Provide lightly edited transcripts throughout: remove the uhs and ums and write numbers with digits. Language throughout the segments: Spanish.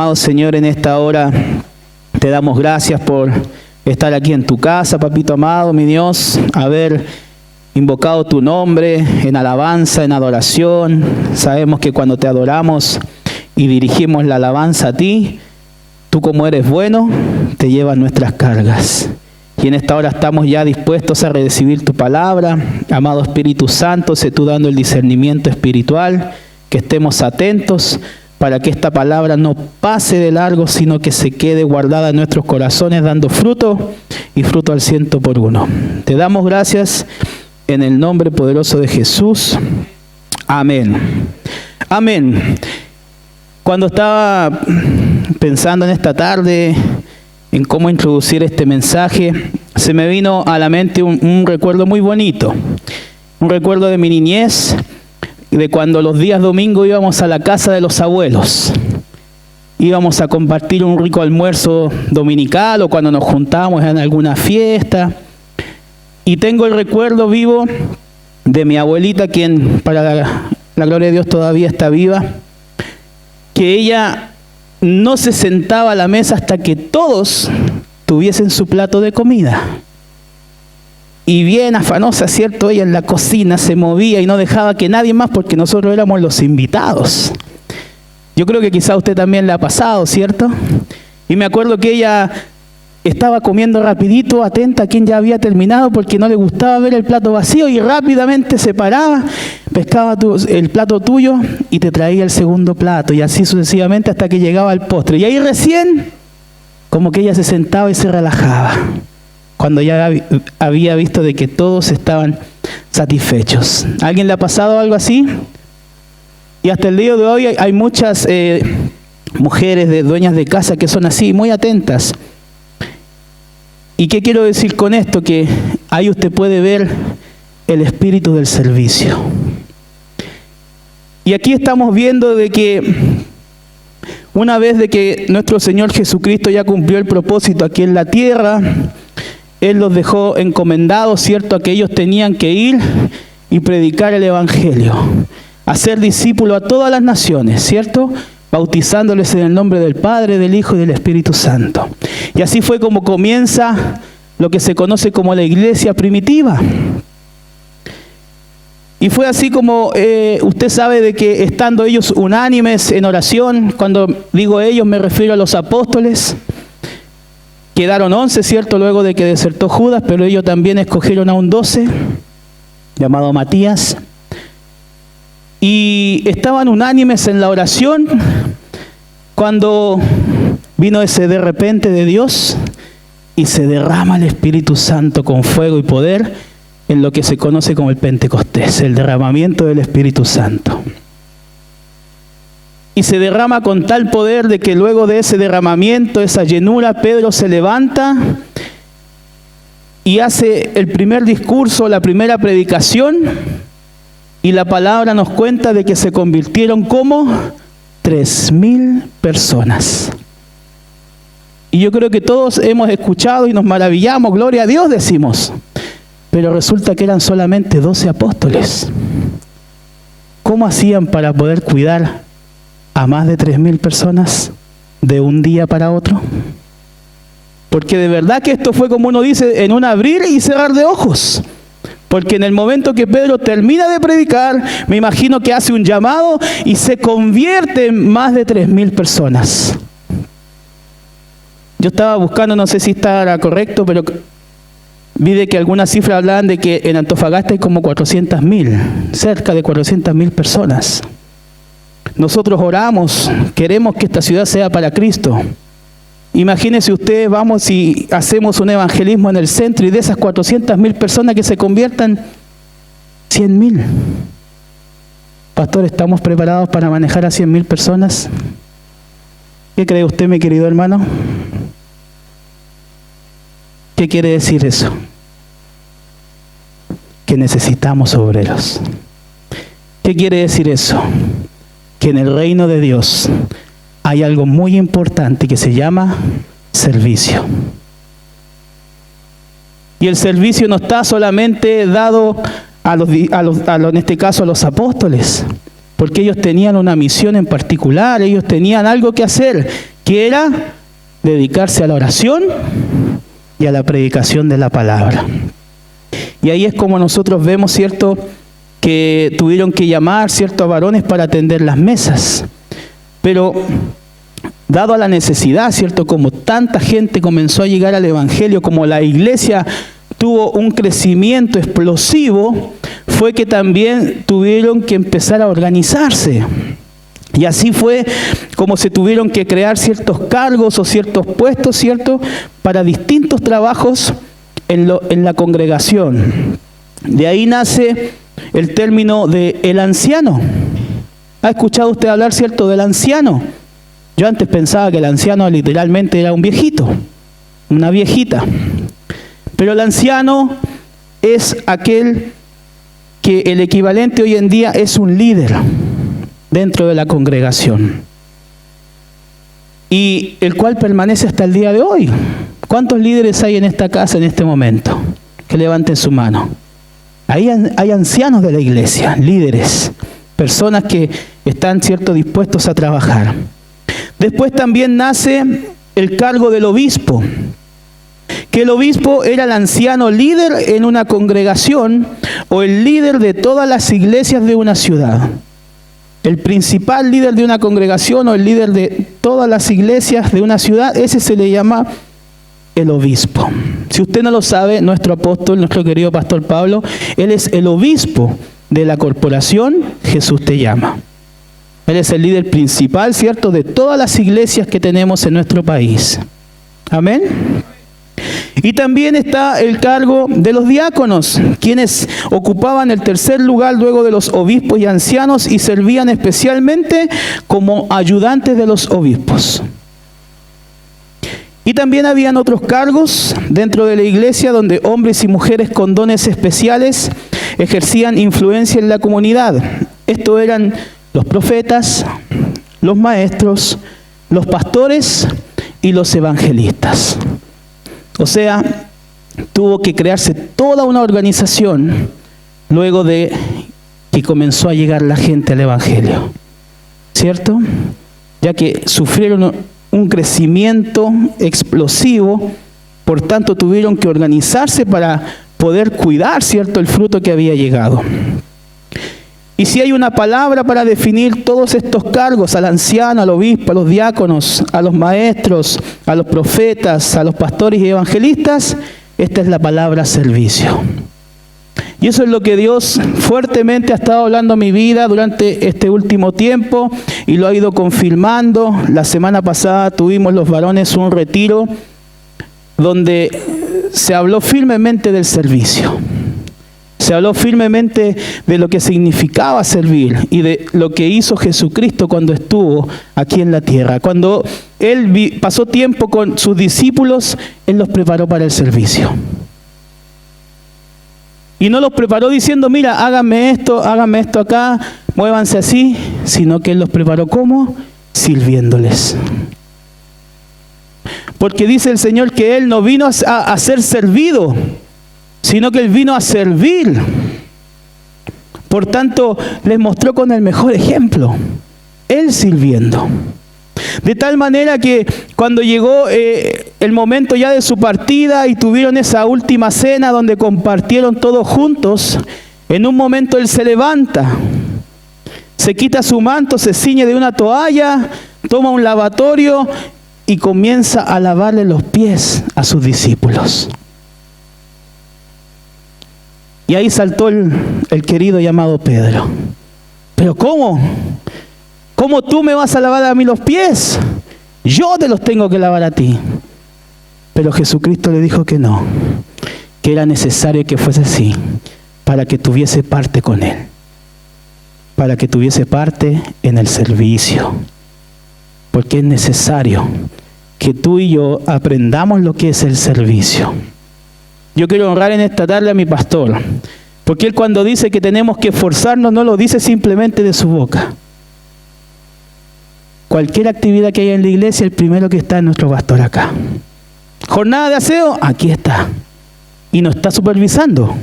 Amado Señor, en esta hora te damos gracias por estar aquí en tu casa, papito amado, mi Dios, haber invocado tu nombre en alabanza, en adoración. Sabemos que cuando te adoramos y dirigimos la alabanza a ti, tú como eres bueno, te llevas nuestras cargas. Y en esta hora estamos ya dispuestos a recibir tu palabra. Amado Espíritu Santo, sé tú dando el discernimiento espiritual, que estemos atentos para que esta palabra no pase de largo, sino que se quede guardada en nuestros corazones, dando fruto y fruto al 100%. Te damos gracias en el nombre poderoso de Jesús. Amén. Amén. Cuando estaba pensando en esta tarde en cómo introducir este mensaje, se me vino a la mente un recuerdo muy bonito. Un recuerdo de mi niñez, de cuando los días domingos íbamos a la casa de los abuelos. Íbamos a compartir un rico almuerzo dominical o cuando nos juntábamos en alguna fiesta. Y tengo el recuerdo vivo de mi abuelita, quien para la gloria de Dios todavía está viva, que ella no se sentaba a la mesa hasta que todos tuviesen su plato de comida. Y bien afanosa, ¿cierto? Ella en la cocina se movía y no dejaba que nadie más, porque nosotros éramos los invitados. Yo creo que quizá a usted también le ha pasado, ¿cierto? Y me acuerdo que ella estaba comiendo rapidito, atenta a quien ya había terminado, porque no le gustaba ver el plato vacío, y rápidamente se paraba, pescaba el plato tuyo y te traía el segundo plato, y así sucesivamente hasta que llegaba al postre. Y ahí recién, como que ella se sentaba y se relajaba, cuando ya había visto de que todos estaban satisfechos. ¿A alguien le ha pasado algo así? Y hasta el día de hoy hay muchas mujeres, dueñas de casa, que son así, muy atentas. ¿Y qué quiero decir con esto? Que ahí usted puede ver el espíritu del servicio. Y aquí estamos viendo de que una vez de que nuestro Señor Jesucristo ya cumplió el propósito aquí en la tierra, Él los dejó encomendados, ¿cierto?, a que ellos tenían que ir y predicar el Evangelio, hacer discípulos a todas las naciones, ¿cierto?, bautizándoles en el nombre del Padre, del Hijo y del Espíritu Santo. Y así fue como comienza lo que se conoce como la iglesia primitiva. Y fue así como usted sabe de que estando ellos unánimes en oración, cuando digo ellos me refiero a los apóstoles, quedaron 11, ¿cierto?, luego de que desertó Judas, pero ellos también escogieron a un 12, llamado Matías, y estaban unánimes en la oración cuando vino ese de repente de Dios y se derrama el Espíritu Santo con fuego y poder en lo que se conoce como el Pentecostés, el derramamiento del Espíritu Santo. Y se derrama con tal poder de que luego de ese derramamiento, esa llenura, Pedro se levanta y hace el primer discurso, la primera predicación, y la palabra nos cuenta de que se convirtieron como 3,000 personas. Y yo creo que todos hemos escuchado y nos maravillamos, gloria a Dios decimos, pero resulta que eran solamente 12 apóstoles. ¿Cómo hacían para poder cuidar a más de 3,000 personas de un día para otro? Porque de verdad que esto fue, como uno dice, en un abrir y cerrar de ojos. Porque en el momento que Pedro termina de predicar, me imagino que hace un llamado y se convierte en más de 3,000 personas. Yo estaba buscando, no sé si estará correcto, pero vi de que algunas cifras hablaban de que en Antofagasta hay como 400,000, cerca de 400,000 personas. Nosotros oramos, queremos que esta ciudad sea para Cristo. Imagínense ustedes, vamos y hacemos un evangelismo en el centro y de esas 400,000 personas que se conviertan, 100,000. Pastor, ¿estamos preparados para manejar a 100,000 personas? ¿Qué cree usted, mi querido hermano? ¿Qué quiere decir eso? Que necesitamos obreros. ¿Qué quiere decir eso? Que en el reino de Dios hay algo muy importante que se llama servicio. Y el servicio no está solamente dado en este caso a los apóstoles, porque ellos tenían una misión en particular, ellos tenían algo que hacer, que era dedicarse a la oración y a la predicación de la palabra. Y ahí es como nosotros vemos, ¿cierto?, que tuvieron que llamar, ¿cierto?, a varones para atender las mesas. Pero dado a la necesidad, ¿cierto?, como tanta gente comenzó a llegar al Evangelio, como la iglesia tuvo un crecimiento explosivo, fue que también tuvieron que empezar a organizarse. Y así fue como se tuvieron que crear ciertos cargos o ciertos puestos, ¿cierto?, para distintos trabajos en la congregación. De ahí nace el término de el anciano. ¿Ha escuchado usted hablar, cierto, del anciano? Yo antes pensaba que el anciano literalmente era un viejito, una viejita. Pero el anciano es aquel que el equivalente hoy en día es un líder dentro de la congregación. Y el cual permanece hasta el día de hoy. ¿Cuántos líderes hay en esta casa en este momento? Que levanten su mano. Ahí hay ancianos de la iglesia, líderes, personas que están, ¿cierto?, dispuestos a trabajar. Después también nace el cargo del obispo, que el obispo era el anciano líder en una congregación o el líder de todas las iglesias de una ciudad. El principal líder de una congregación o el líder de todas las iglesias de una ciudad, ese se le llama el obispo. Si usted no lo sabe, nuestro apóstol, nuestro querido pastor Pablo, él es el obispo de la corporación Jesús Te Llama. Él es el líder principal, ¿cierto?, de todas las iglesias que tenemos en nuestro país. Amén. Y también está el cargo de los diáconos, quienes ocupaban el tercer lugar luego de los obispos y ancianos y servían especialmente como ayudantes de los obispos. Y también habían otros cargos dentro de la iglesia donde hombres y mujeres con dones especiales ejercían influencia en la comunidad. Estos eran los profetas, los maestros, los pastores y los evangelistas. O sea, tuvo que crearse toda una organización luego de que comenzó a llegar la gente al Evangelio, ¿cierto? Ya que sufrieron un crecimiento explosivo, por tanto tuvieron que organizarse para poder cuidar, ¿cierto?, el fruto que había llegado. Y si hay una palabra para definir todos estos cargos, al anciano, al obispo, a los diáconos, a los maestros, a los profetas, a los pastores y evangelistas, esta es la palabra servicio. Y eso es lo que Dios fuertemente ha estado hablando en mi vida durante este último tiempo y lo ha ido confirmando. La semana pasada tuvimos los varones un retiro donde se habló firmemente del servicio. Se habló firmemente de lo que significaba servir y de lo que hizo Jesucristo cuando estuvo aquí en la tierra. Cuando Él pasó tiempo con sus discípulos, Él los preparó para el servicio. Y no los preparó diciendo, mira, háganme esto acá, muévanse así, sino que Él los preparó ¿cómo? Sirviéndoles. Porque dice el Señor que Él no vino a ser servido, sino que Él vino a servir. Por tanto, les mostró con el mejor ejemplo, Él sirviendo. De tal manera que cuando llegó el momento ya de su partida y tuvieron esa última cena donde compartieron todos juntos, en un momento Él se levanta, se quita su manto, se ciñe de una toalla, toma un lavatorio y comienza a lavarle los pies a sus discípulos. Y ahí saltó el querido llamado Pedro. ¿Pero cómo? ¿Cómo tú me vas a lavar a mí los pies? Yo te los tengo que lavar a ti. Pero Jesucristo le dijo que no, que era necesario que fuese así, para que tuviese parte con Él, para que tuviese parte en el servicio. Porque es necesario que tú y yo aprendamos lo que es el servicio. Yo quiero honrar en esta tarde a mi pastor, porque él cuando dice que tenemos que esforzarnos, no lo dice simplemente de su boca. Cualquier actividad que haya en la iglesia, el primero que está es nuestro pastor acá. Jornada de aseo, aquí está. Y nos está supervisando.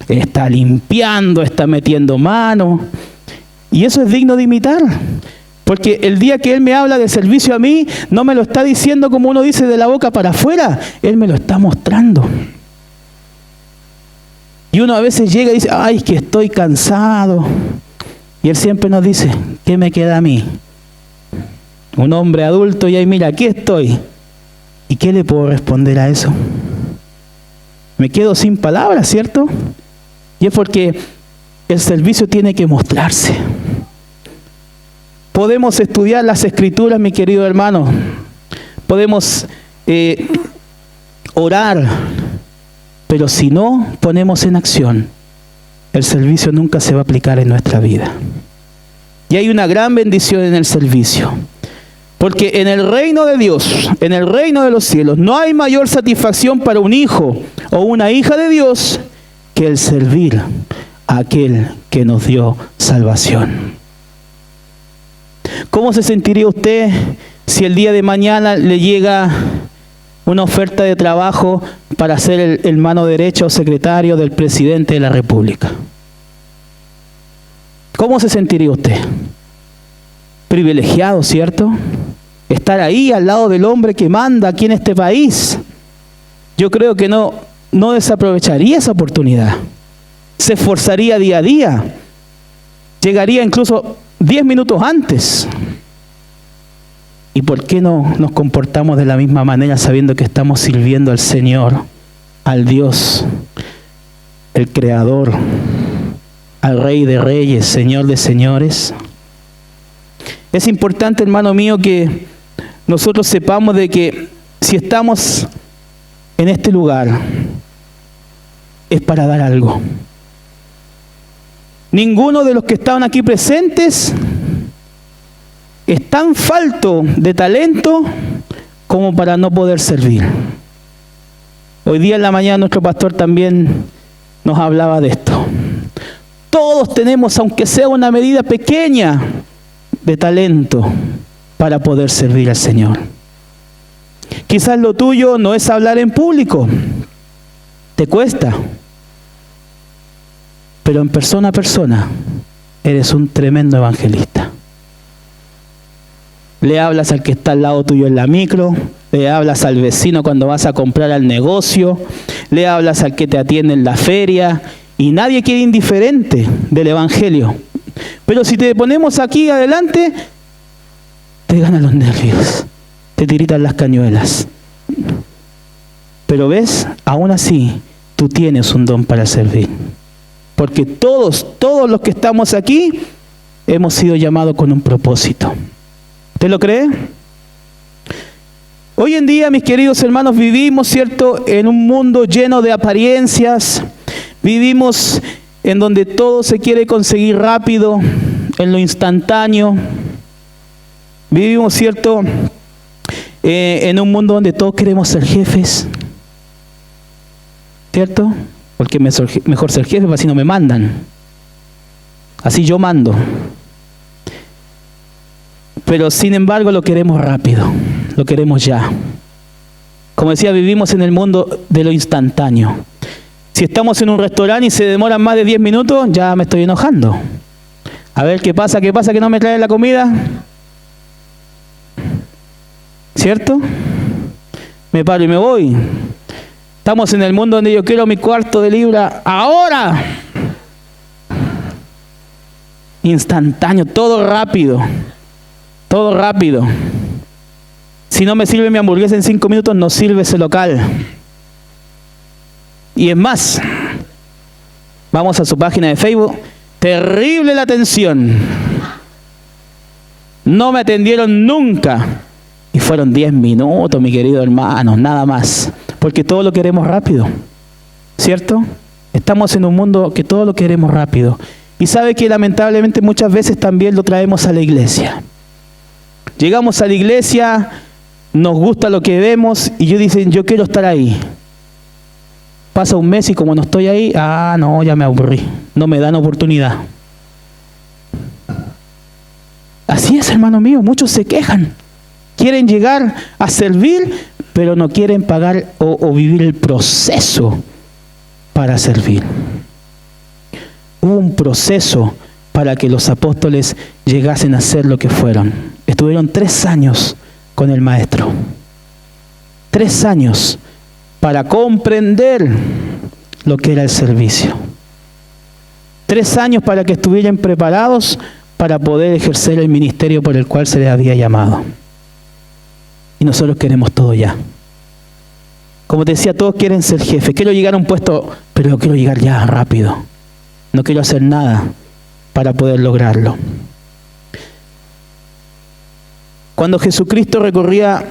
Está limpiando, está metiendo mano. Y eso es digno de imitar. Porque el día que Él me habla de servicio a mí, no me lo está diciendo como uno dice de la boca para afuera, Él me lo está mostrando. Y uno a veces llega y dice, ay, es que estoy cansado. Y Él siempre nos dice, ¿qué me queda a mí? Un hombre adulto y ahí, mira, aquí estoy. ¿Y qué le puedo responder a eso? Me quedo sin palabras, ¿cierto? Y es porque el servicio tiene que mostrarse. Podemos estudiar las Escrituras, mi querido hermano. Podemos orar. Pero si no ponemos en acción, el servicio nunca se va a aplicar en nuestra vida. Y hay una gran bendición en el servicio. Porque en el reino de Dios, en el reino de los cielos, no hay mayor satisfacción para un hijo o una hija de Dios que el servir a aquel que nos dio salvación. ¿Cómo se sentiría usted si el día de mañana le llega una oferta de trabajo para ser el mano derecha o secretario del presidente de la República? ¿Cómo se sentiría usted? Privilegiado, ¿cierto? Estar ahí al lado del hombre que manda aquí en este país. Yo creo que no desaprovecharía esa oportunidad. Se esforzaría día a día. Llegaría incluso 10 minutos antes. ¿Y por qué no nos comportamos de la misma manera sabiendo que estamos sirviendo al Señor, al Dios, el Creador, al Rey de Reyes, Señor de Señores? Es importante, hermano mío, que nosotros sepamos de que si estamos en este lugar, es para dar algo. Ninguno de los que estaban aquí presentes es tan falto de talento como para no poder servir. Hoy día en la mañana nuestro pastor también nos hablaba de esto. Todos tenemos, aunque sea una medida pequeña, de talento para poder servir al Señor. Quizás lo tuyo no es hablar en público, te cuesta, pero en persona a persona eres un tremendo evangelista. Le hablas al que está al lado tuyo en la micro, le hablas al vecino cuando vas a comprar al negocio, le hablas al que te atiende en la feria, y nadie queda indiferente del evangelio. Pero si te ponemos aquí adelante, te ganan los nervios, te tiritan las cañuelas. Pero ves, aún así, tú tienes un don para servir. Porque todos los que estamos aquí, hemos sido llamados con un propósito. ¿Usted lo cree? Hoy en día, mis queridos hermanos, vivimos, ¿cierto?, en un mundo lleno de apariencias. Vivimos en donde todo se quiere conseguir rápido, en lo instantáneo. Vivimos, ¿cierto?, en un mundo donde todos queremos ser jefes, ¿cierto? Porque mejor ser jefe, así no me mandan. Así yo mando. Pero sin embargo lo queremos rápido, lo queremos ya. Como decía, vivimos en el mundo de lo instantáneo. Si estamos en un restaurante y se demoran más de 10 minutos, ya me estoy enojando. A ver, ¿qué pasa que no me traen la comida? ¿Cierto? Me paro y me voy. Estamos en el mundo donde yo quiero mi cuarto de libra ahora. Instantáneo, todo rápido. Todo rápido. Si no me sirve mi hamburguesa en 5 minutos, no sirve ese local. Y es más, vamos a su página de Facebook, terrible la atención. No me atendieron nunca. Y fueron 10 minutos, mi querido hermano, nada más. Porque todo lo queremos rápido, ¿cierto? Estamos en un mundo que todo lo queremos rápido. Y sabe que lamentablemente muchas veces también lo traemos a la iglesia. Llegamos a la iglesia, nos gusta lo que vemos y ellos dicen, yo quiero estar ahí. Pasa un mes y como no estoy ahí, no, ya me aburrí. No me dan oportunidad. Así es, hermano mío, muchos se quejan. Quieren llegar a servir, pero no quieren pagar o vivir el proceso para servir. Hubo un proceso para que los apóstoles llegasen a ser lo que fueron. Estuvieron 3 años con el Maestro. 3 años para comprender lo que era el servicio. 3 años para que estuvieran preparados para poder ejercer el ministerio por el cual se les había llamado. Y nosotros queremos todo ya. Como te decía, todos quieren ser jefes. Quiero llegar a un puesto, pero quiero llegar ya rápido. No quiero hacer nada para poder lograrlo. Cuando Jesucristo recorría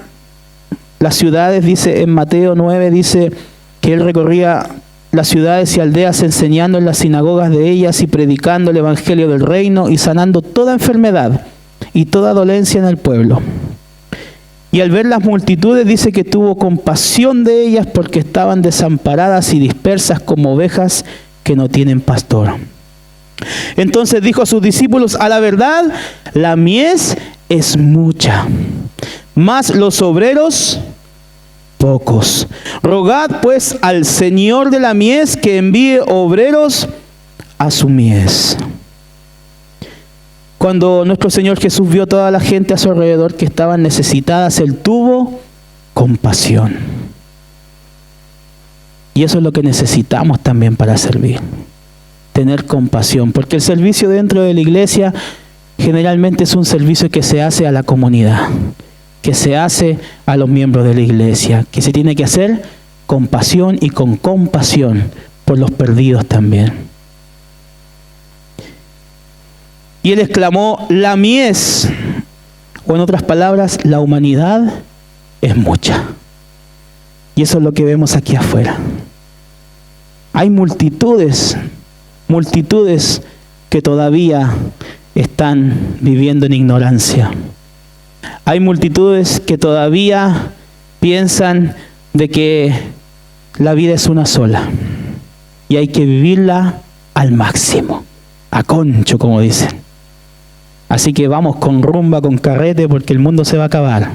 las ciudades, dice en Mateo 9, dice que Él recorría las ciudades y aldeas enseñando en las sinagogas de ellas y predicando el evangelio del reino y sanando toda enfermedad y toda dolencia en el pueblo. Y al ver las multitudes dice que tuvo compasión de ellas porque estaban desamparadas y dispersas como ovejas que no tienen pastor. Entonces dijo a sus discípulos: a la verdad, la mies es mucha, mas los obreros pocos. Rogad pues al Señor de la mies que envíe obreros a su mies. Cuando nuestro Señor Jesús vio toda la gente a su alrededor que estaban necesitadas, Él tuvo compasión. Y eso es lo que necesitamos también para servir. Tener compasión. Porque el servicio dentro de la iglesia generalmente es un servicio que se hace a la comunidad, que se hace a los miembros de la iglesia, que se tiene que hacer con pasión y con compasión por los perdidos también. Y Él exclamó: la mies, o en otras palabras, la humanidad es mucha. Y eso es lo que vemos aquí afuera. Hay multitudes que todavía están viviendo en ignorancia. Hay multitudes que todavía piensan de que la vida es una sola y hay que vivirla al máximo, a concho, como dicen. Así que vamos con rumba, con carrete, porque el mundo se va a acabar.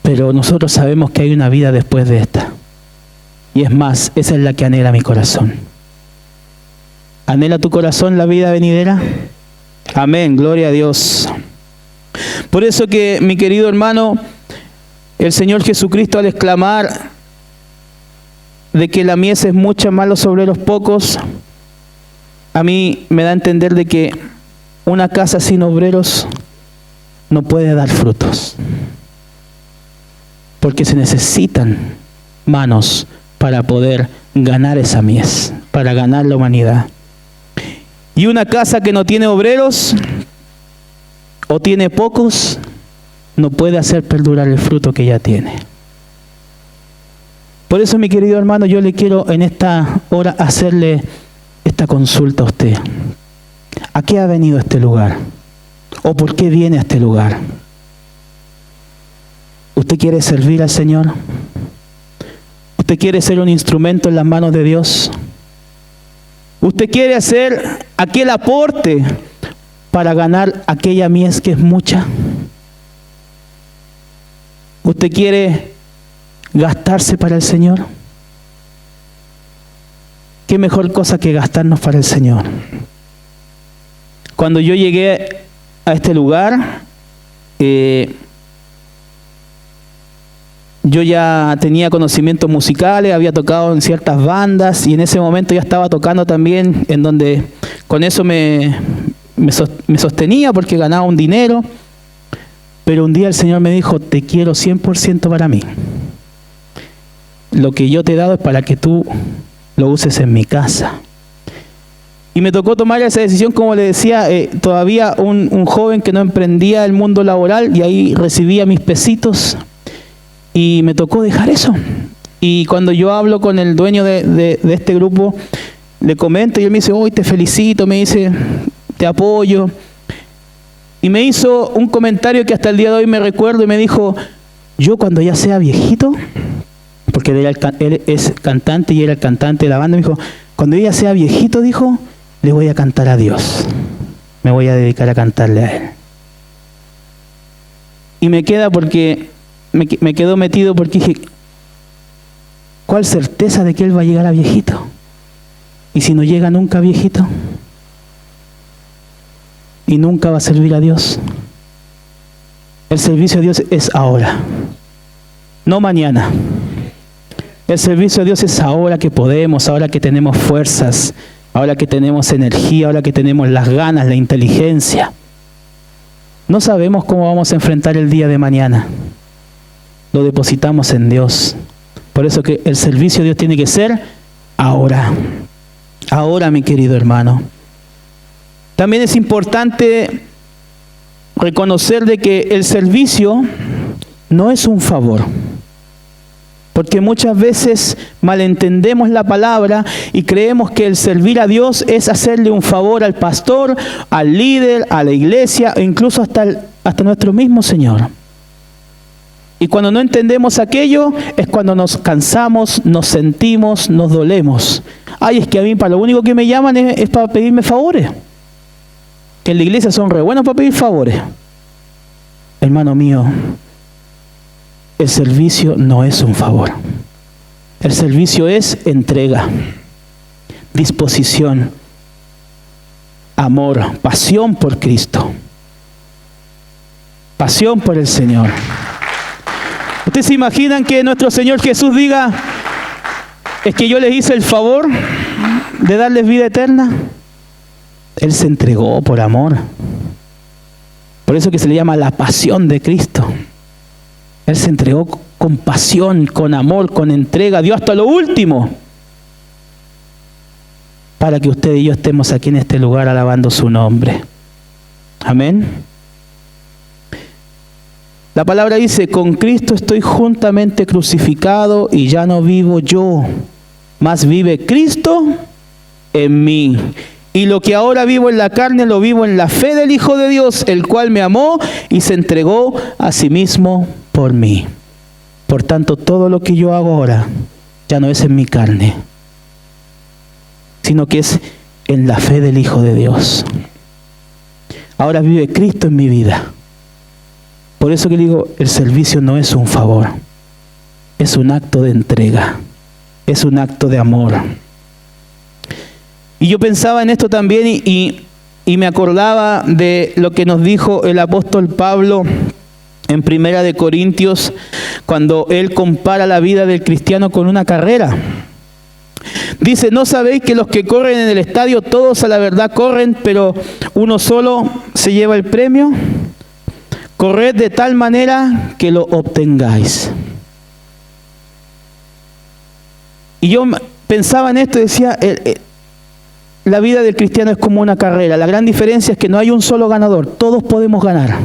Pero nosotros sabemos que hay una vida después de esta. Y es más, esa es la que anhela mi corazón. ¿Anhela tu corazón la vida venidera? Amén, gloria a Dios. Por eso que, mi querido hermano, el Señor Jesucristo, al exclamar de que la mies es mucha, más los obreros pocos, a mí me da a entender de que una casa sin obreros no puede dar frutos, porque se necesitan manos para poder ganar esa mies, para ganar la humanidad. Y una casa que no tiene obreros o tiene pocos, no puede hacer perdurar el fruto que ya tiene. Por eso, mi querido hermano, yo le quiero en esta hora hacerle esta consulta a usted. ¿A qué ha venido a este lugar? ¿O por qué viene a este lugar? ¿Usted quiere servir al Señor? ¿Usted quiere ser un instrumento en las manos de Dios? ¿Usted quiere hacer aquel aporte para ganar aquella mies que es mucha? ¿Usted quiere gastarse para el Señor? ¿Qué mejor cosa que gastarnos para el Señor? Cuando yo llegué a este lugar, yo ya tenía conocimientos musicales, había tocado en ciertas bandas y en ese momento ya estaba tocando también en donde con eso me sostenía porque ganaba un dinero. Pero un día el Señor me dijo: te quiero 100% para mí. Lo que yo te he dado es para que tú lo uses en mi casa. Y me tocó tomar esa decisión, como le decía, todavía un joven que no emprendía el mundo laboral, y ahí recibía mis pesitos y me tocó dejar eso. Y cuando yo hablo con el dueño de este grupo, le comento y él me dice: hoy te felicito, me dice, te apoyo. Y me hizo un comentario que hasta el día de hoy me recuerdo y me dijo: yo cuando ya sea viejito, porque él es cantante y era el cantante de la banda, me dijo: cuando ella sea viejito, dijo, le voy a cantar a Dios. Me voy a dedicar a cantarle a Él. Y me queda porque, me quedó metido porque dije: ¿cuál certeza de que Él va a llegar a viejito? ¿Y si no llega nunca viejito? y nunca va a servir a Dios. El servicio a Dios es ahora, no mañana. El servicio a Dios es ahora que podemos, ahora que tenemos fuerzas, ahora que tenemos energía, ahora que tenemos las ganas, la inteligencia. No sabemos cómo vamos a enfrentar el día de mañana. Lo depositamos en Dios. Por eso que el servicio a Dios tiene que ser ahora. Ahora, mi querido hermano. También es importante reconocer de que el servicio no es un favor. Porque muchas veces malentendemos la palabra y creemos que el servir a Dios es hacerle un favor al pastor, al líder, a la iglesia e incluso hasta nuestro mismo Señor. Y cuando no entendemos aquello es cuando nos cansamos, nos sentimos, nos dolemos. Ay, es que a mí para lo único que me llaman es para pedirme favores. Que en la iglesia son re buenos para pedir favores. Hermano mío, el servicio no es un favor. El servicio es entrega, disposición, amor, pasión por Cristo, pasión por el Señor. ¿Ustedes se imaginan que nuestro Señor Jesús diga, es que yo les hice el favor de darles vida eterna? Él se entregó por amor. Por eso que se le llama la pasión de Cristo. Él se entregó con pasión, con amor, con entrega, dio hasta lo último para que usted y yo estemos aquí en este lugar alabando su nombre. Amén. La palabra dice, con Cristo estoy juntamente crucificado y ya no vivo yo, mas vive Cristo en mí. Y lo que ahora vivo en la carne, lo vivo en la fe del Hijo de Dios, el cual me amó y se entregó a sí mismo por mí. Por tanto, todo lo que yo hago ahora ya no es en mi carne, sino que es en la fe del Hijo de Dios. Ahora vive Cristo en mi vida. Por eso que digo, el servicio no es un favor, es un acto de entrega, es un acto de amor. Y yo pensaba en esto también y me acordaba de lo que nos dijo el apóstol Pablo en Primera de Corintios, cuando él compara la vida del cristiano con una carrera. Dice, ¿no sabéis que los que corren en el estadio, todos a la verdad corren, pero uno solo se lleva el premio? Corred de tal manera que lo obtengáis. Y yo pensaba en esto y decía, la vida del cristiano es como una carrera. La gran diferencia es que no hay un solo ganador. Todos podemos ganar.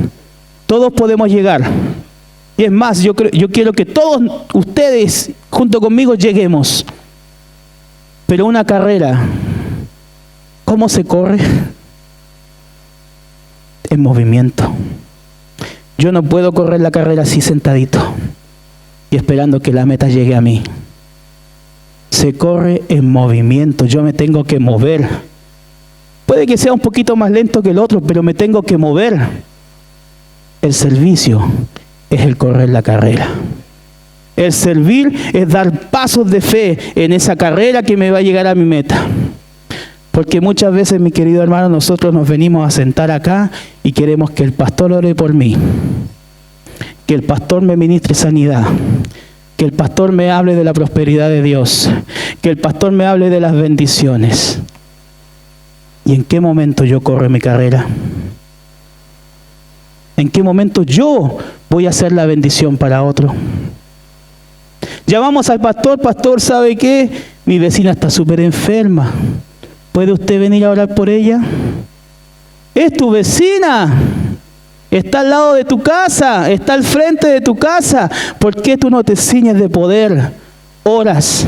Todos podemos llegar. Y es más, yo quiero que todos ustedes junto conmigo lleguemos. Pero una carrera, ¿cómo se corre? En movimiento. Yo no puedo correr la carrera así sentadito y esperando que la meta llegue a mí. Se corre en movimiento, yo me tengo que mover. Puede que sea un poquito más lento que el otro, pero me tengo que mover. El servicio es el correr la carrera. El servir es dar pasos de fe en esa carrera que me va a llegar a mi meta. Porque muchas veces, mi querido hermano, nosotros nos venimos a sentar acá y queremos que el pastor ore por mí, que el pastor me ministre sanidad, que el pastor me hable de la prosperidad de Dios, que el pastor me hable de las bendiciones. ¿Y en qué momento yo corro mi carrera? ¿En qué momento yo voy a hacer la bendición para otro? Llamamos al pastor, pastor, ¿sabe qué? Mi vecina está súper enferma. ¿Puede usted venir a orar por ella? Es tu vecina. Está al lado de tu casa, está al frente de tu casa. ¿Por qué tú no te ciñes de poder? Oras,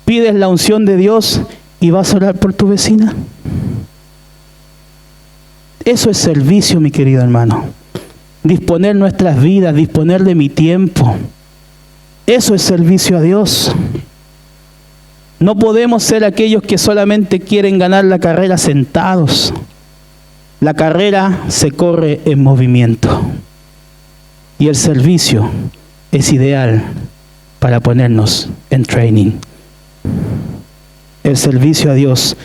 pides la unción de Dios y vas a orar por tu vecina. Eso es servicio, mi querido hermano. Disponer nuestras vidas, disponer de mi tiempo. Eso es servicio a Dios. No podemos ser aquellos que solamente quieren ganar la carrera sentados. La carrera se corre en movimiento. Y el servicio es ideal para ponernos en training. El servicio a Dios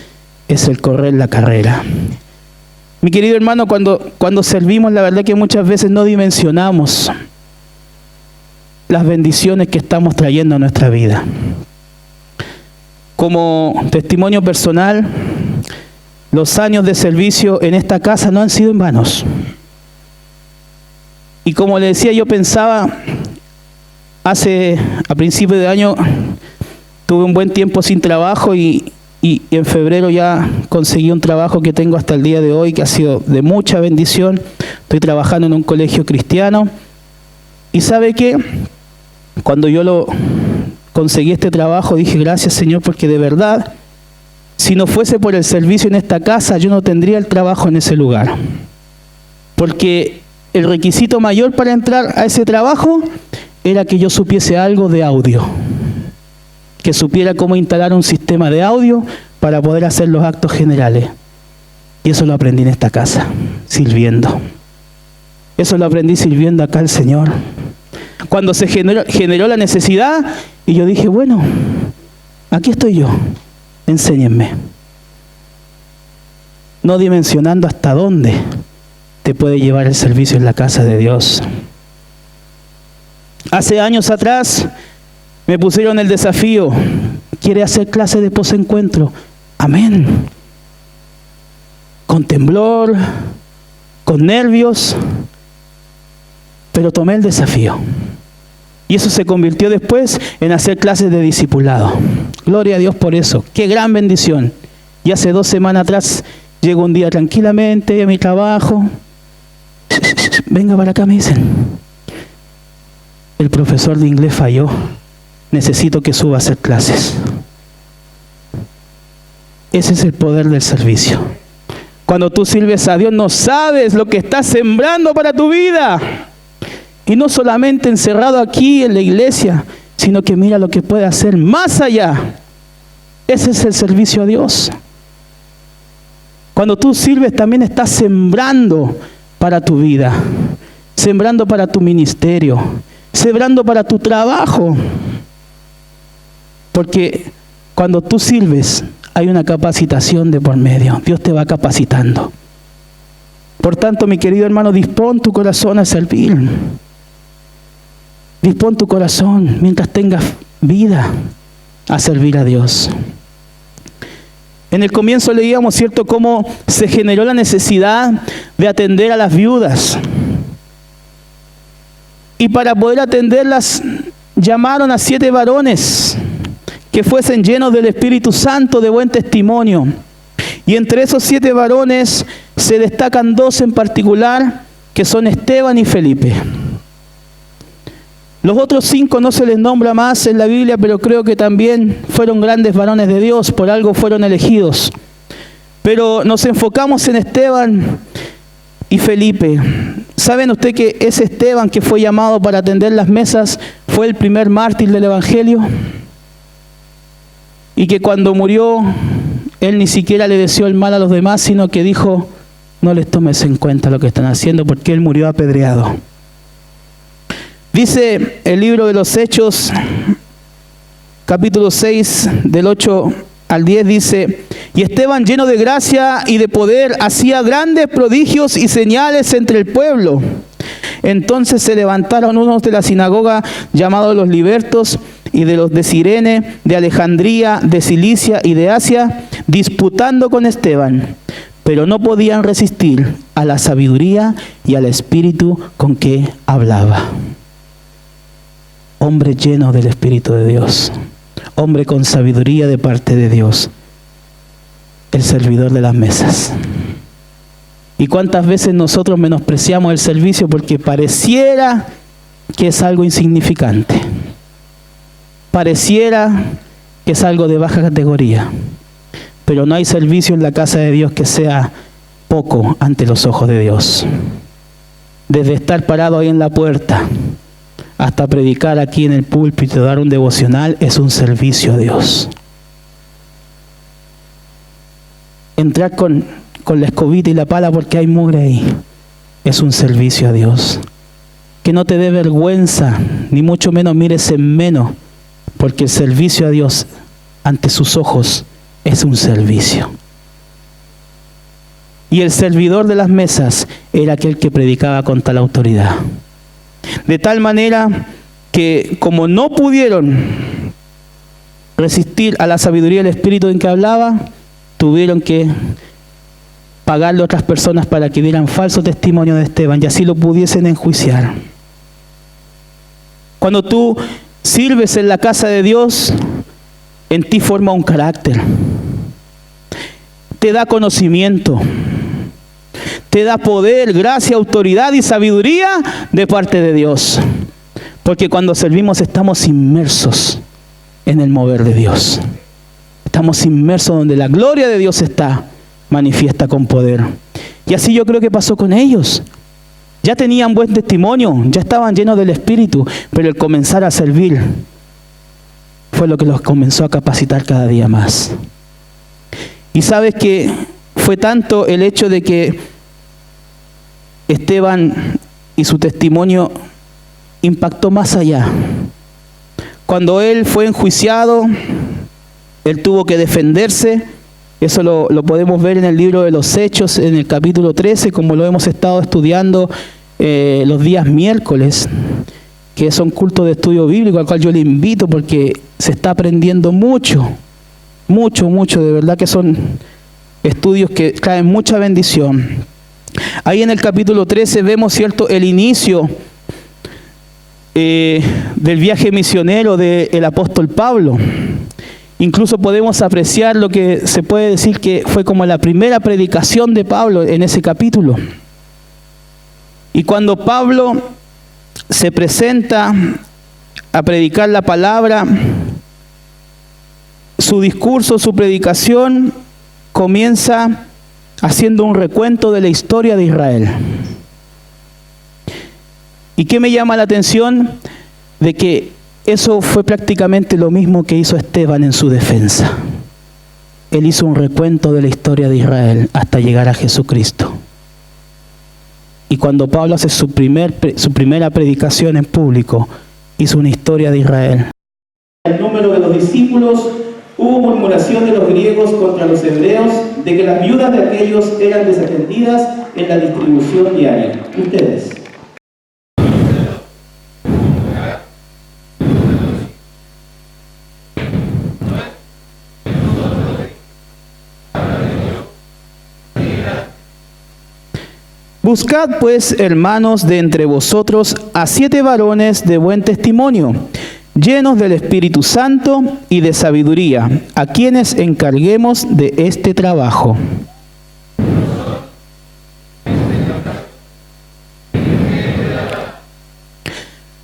es el correr la carrera. Mi querido hermano, cuando servimos, la verdad que muchas veces no dimensionamos las bendiciones que estamos trayendo a nuestra vida. Como testimonio personal, los años de servicio en esta casa no han sido en vanos. Y como le decía, yo pensaba, a principios de año, tuve un buen tiempo sin trabajo y en febrero ya conseguí un trabajo que tengo hasta el día de hoy, que ha sido de mucha bendición. Estoy trabajando en un colegio cristiano. Y ¿sabe qué? Cuando yo conseguí este trabajo, dije, gracias Señor, porque de verdad, si no fuese por el servicio en esta casa, yo no tendría el trabajo en ese lugar. Porque el requisito mayor para entrar a ese trabajo era que yo supiese algo de audio. Que supiera cómo instalar un sistema de audio para poder hacer los actos generales. Y eso lo aprendí en esta casa, sirviendo. Eso lo aprendí sirviendo acá al Señor. Cuando se generó la necesidad, y yo dije, bueno, aquí estoy yo, enséñenme. No dimensionando hasta dónde te puede llevar el servicio en la casa de Dios. Hace años atrás me pusieron el desafío, ¿quiere hacer clase de posencuentro? Amén. Con temblor, con nervios, pero tomé el desafío. Y eso se convirtió después en hacer clases de discipulado. Gloria a Dios por eso. ¡Qué gran bendición! Y hace 2 semanas atrás llego un día tranquilamente a mi trabajo. Venga para acá, me dicen. El profesor de inglés falló. Necesito que suba a hacer clases. Ese es el poder del servicio. Cuando tú sirves a Dios, no sabes lo que estás sembrando para tu vida. Y no solamente encerrado aquí en la iglesia, sino que mira lo que puede hacer más allá. Ese es el servicio a Dios. Cuando tú sirves, también estás sembrando para tu vida, sembrando para tu ministerio, sembrando para tu trabajo. Porque cuando tú sirves, hay una capacitación de por medio. Dios te va capacitando. Por tanto, mi querido hermano, dispón tu corazón a servir. Dispón tu corazón, mientras tengas vida, a servir a Dios. En el comienzo leíamos, ¿cierto?, cómo se generó la necesidad de atender a las viudas. Y para poder atenderlas, llamaron a 7 varones que fuesen llenos del Espíritu Santo, de buen testimonio. Y entre esos 7 varones se destacan 2 en particular, que son Esteban y Felipe. Los otros 5 no se les nombra más en la Biblia, pero creo que también fueron grandes varones de Dios, por algo fueron elegidos. Pero nos enfocamos en Esteban y Felipe. ¿Saben usted que ese Esteban que fue llamado para atender las mesas fue el primer mártir del Evangelio? Y que cuando murió, él ni siquiera le deseó el mal a los demás, sino que dijo, no les tomes en cuenta lo que están haciendo, porque él murió apedreado. Dice el libro de los Hechos, capítulo 6, del 8 al 10, dice, y Esteban, lleno de gracia y de poder, hacía grandes prodigios y señales entre el pueblo. Entonces se levantaron unos de la sinagoga llamados los libertos y de los de Cirene, de Alejandría, de Cilicia y de Asia, disputando con Esteban, pero no podían resistir a la sabiduría y al espíritu con que hablaba. Hombre lleno del Espíritu de Dios, hombre con sabiduría de parte de Dios, el servidor de las mesas. ¿Y cuántas veces nosotros menospreciamos el servicio porque pareciera que es algo insignificante? Pareciera que es algo de baja categoría, pero no hay servicio en la casa de Dios que sea poco ante los ojos de Dios. Desde estar parado ahí en la puerta hasta predicar aquí en el púlpito, dar un devocional, es un servicio a Dios. Entrar con la escobita y la pala porque hay mugre ahí, es un servicio a Dios. Que no te dé vergüenza, ni mucho menos mires en menos, porque el servicio a Dios ante sus ojos es un servicio. y el servidor de las mesas era aquel que predicaba con tal autoridad. De tal manera que como no pudieron resistir a la sabiduría del Espíritu en que hablaba, tuvieron que pagarle a otras personas para que dieran falso testimonio de Esteban y así lo pudiesen enjuiciar. Cuando tú sirves en la casa de Dios, en ti forma un carácter, te da conocimiento, te da poder, gracia, autoridad y sabiduría de parte de Dios. Porque cuando servimos estamos inmersos en el mover de Dios. Estamos inmersos donde la gloria de Dios está manifiesta con poder. Y así yo creo que pasó con ellos. Ya tenían buen testimonio, ya estaban llenos del Espíritu, pero el comenzar a servir fue lo que los comenzó a capacitar cada día más. Y sabes que fue tanto el hecho de que Esteban y su testimonio impactó más allá. Cuando él fue enjuiciado, él tuvo que defenderse. Eso lo podemos ver en el libro de los Hechos, en el capítulo 13, como lo hemos estado estudiando los días miércoles, que son cultos de estudio bíblico, al cual yo le invito porque se está aprendiendo mucho, de verdad que son estudios que traen mucha bendición. Ahí en el capítulo 13 vemos, ¿cierto?, el inicio del viaje misionero del apóstol Pablo. Incluso podemos apreciar lo que se puede decir que fue como la primera predicación de Pablo en ese capítulo. Y cuando Pablo se presenta a predicar la palabra, su discurso, su predicación comienza haciendo un recuento de la historia de Israel. ¿Y qué me llama la atención? De que eso fue prácticamente lo mismo que hizo Esteban en su defensa. Él hizo un recuento de la historia de Israel hasta llegar a Jesucristo. Y cuando Pablo hace su primera predicación en público, hizo una historia de Israel. El número de los discípulos, hubo murmuración de los griegos contra los hebreos, de que las viudas de aquellos eran desatendidas en la distribución diaria. Ustedes. Buscad pues, hermanos, de entre vosotros a 7 varones de buen testimonio, llenos del Espíritu Santo y de sabiduría, a quienes encarguemos de este trabajo.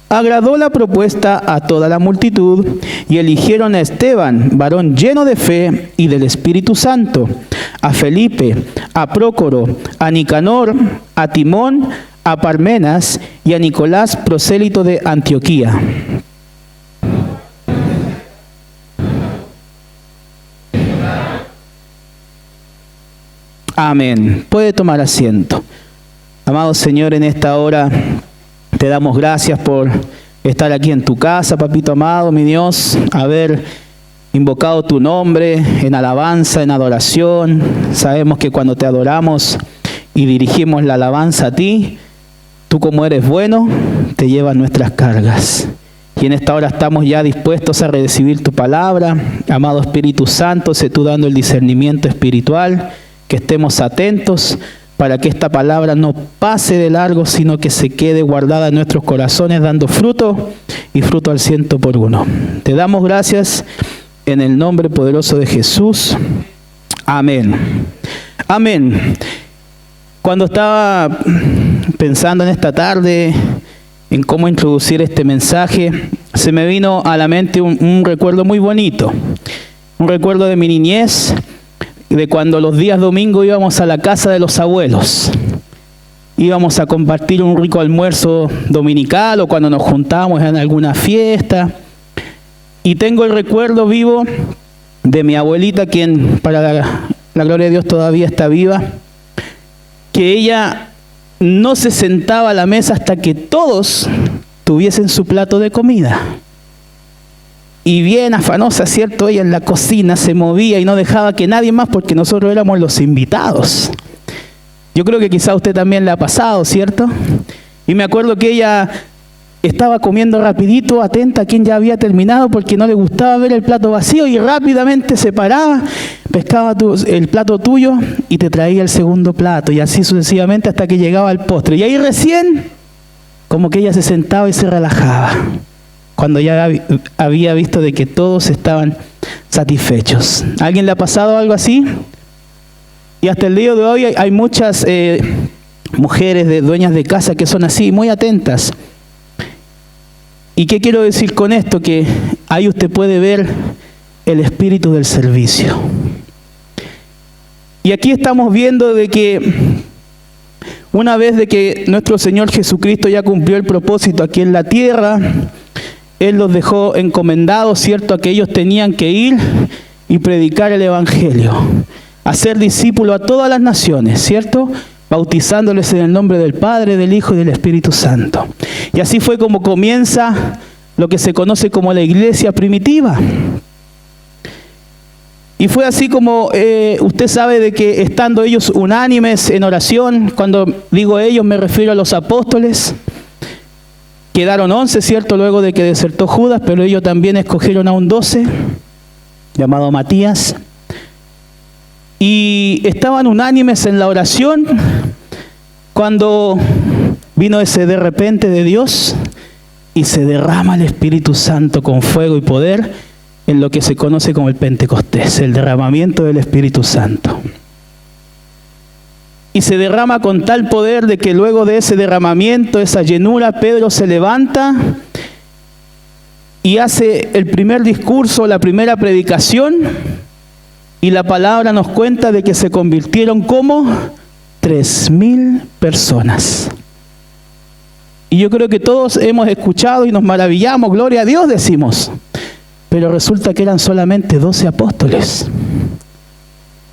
Agradó la propuesta a toda la multitud y eligieron a Esteban, varón lleno de fe y del Espíritu Santo, a Felipe, a Prócoro, a Nicanor, a Timón, a Parmenas y a Nicolás, prosélito de Antioquía. Amén. Puede tomar asiento. Amado Señor, en esta hora te damos gracias por estar aquí en tu casa, papito amado, mi Dios, haber invocado tu nombre en alabanza, en adoración. Sabemos que cuando te adoramos y dirigimos la alabanza a ti, tú como eres bueno, te llevas nuestras cargas. Y en esta hora estamos ya dispuestos a recibir tu palabra. Amado Espíritu Santo, sé tú dando el discernimiento espiritual, que estemos atentos para que esta palabra no pase de largo, sino que se quede guardada en nuestros corazones, dando fruto y fruto al 100%. Te damos gracias en el nombre poderoso de Jesús. Amén. Amén. Cuando estaba pensando en esta tarde en cómo introducir este mensaje, se me vino a la mente un recuerdo muy bonito. Un recuerdo de mi niñez, de cuando los días domingos íbamos a la casa de los abuelos. Íbamos a compartir un rico almuerzo dominical o cuando nos juntábamos en alguna fiesta. Y tengo el recuerdo vivo de mi abuelita, quien para la gloria de Dios todavía está viva, que ella no se sentaba a la mesa hasta que todos tuviesen su plato de comida. Y bien afanosa, ¿cierto? Ella en la cocina se movía y no dejaba que nadie más, porque nosotros éramos los invitados. Yo creo que quizá a usted también le ha pasado, ¿cierto? Y me acuerdo que ella estaba comiendo rapidito, atenta a quien ya había terminado, porque no le gustaba ver el plato vacío, y rápidamente se paraba, pescaba el plato tuyo y te traía el segundo plato, y así sucesivamente hasta que llegaba al postre. Y ahí recién, como que ella se sentaba y se relajaba, cuando ya había visto de que todos estaban satisfechos. ¿A alguien le ha pasado algo así? Y hasta el día de hoy hay muchas mujeres, dueñas de casa, que son así, muy atentas. ¿Y qué quiero decir con esto? Que ahí usted puede ver el espíritu del servicio. Y aquí estamos viendo de que una vez de que nuestro Señor Jesucristo ya cumplió el propósito aquí en la tierra, Él los dejó encomendados, ¿cierto?, a que ellos tenían que ir y predicar el Evangelio, hacer discípulos a todas las naciones, ¿cierto?, bautizándoles en el nombre del Padre, del Hijo y del Espíritu Santo. Y así fue como comienza lo que se conoce como la iglesia primitiva. Y fue así como usted sabe de que estando ellos unánimes en oración, cuando digo ellos me refiero a los apóstoles, quedaron 11, ¿cierto?, luego de que desertó Judas, pero ellos también escogieron a un 12, llamado Matías, y estaban unánimes en la oración cuando vino ese de repente de Dios y se derrama el Espíritu Santo con fuego y poder en lo que se conoce como el Pentecostés, el derramamiento del Espíritu Santo. Y se derrama con tal poder de que luego de ese derramamiento, esa llenura, Pedro se levanta y hace el primer discurso, la primera predicación, y la palabra nos cuenta de que se convirtieron como 3,000 personas. Y yo creo que todos hemos escuchado y nos maravillamos, gloria a Dios decimos, pero resulta que eran solamente 12 apóstoles.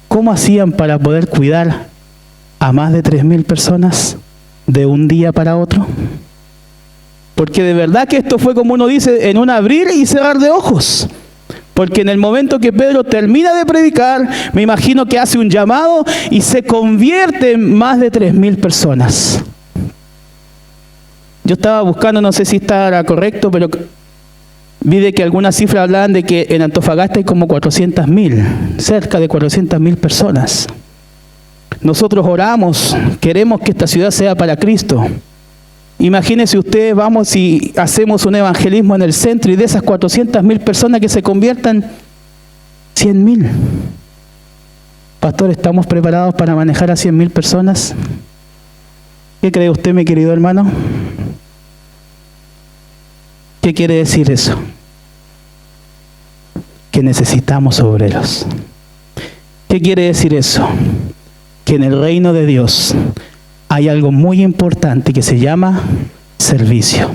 ¿Cómo hacían para poder cuidar a más de 3,000 personas de un día para otro? Porque de verdad que esto fue, como uno dice, en un abrir y cerrar de ojos. Porque en el momento que Pedro termina de predicar, me imagino que hace un llamado y se convierte en más de 3,000 personas. Yo estaba buscando, no sé si está correcto, pero vi de que algunas cifras hablaban de que en Antofagasta hay como 400,000, cerca de 400,000 personas. Nosotros oramos, queremos que esta ciudad sea para Cristo. Imagínense ustedes, vamos y hacemos un evangelismo en el centro y de esas 400,000 personas que se conviertan, 100,000. Pastor, ¿estamos preparados para manejar a 100,000 personas? ¿Qué cree usted, mi querido hermano? ¿Qué quiere decir eso? Que necesitamos obreros. ¿Qué quiere decir eso? Que en el reino de Dios hay algo muy importante que se llama servicio.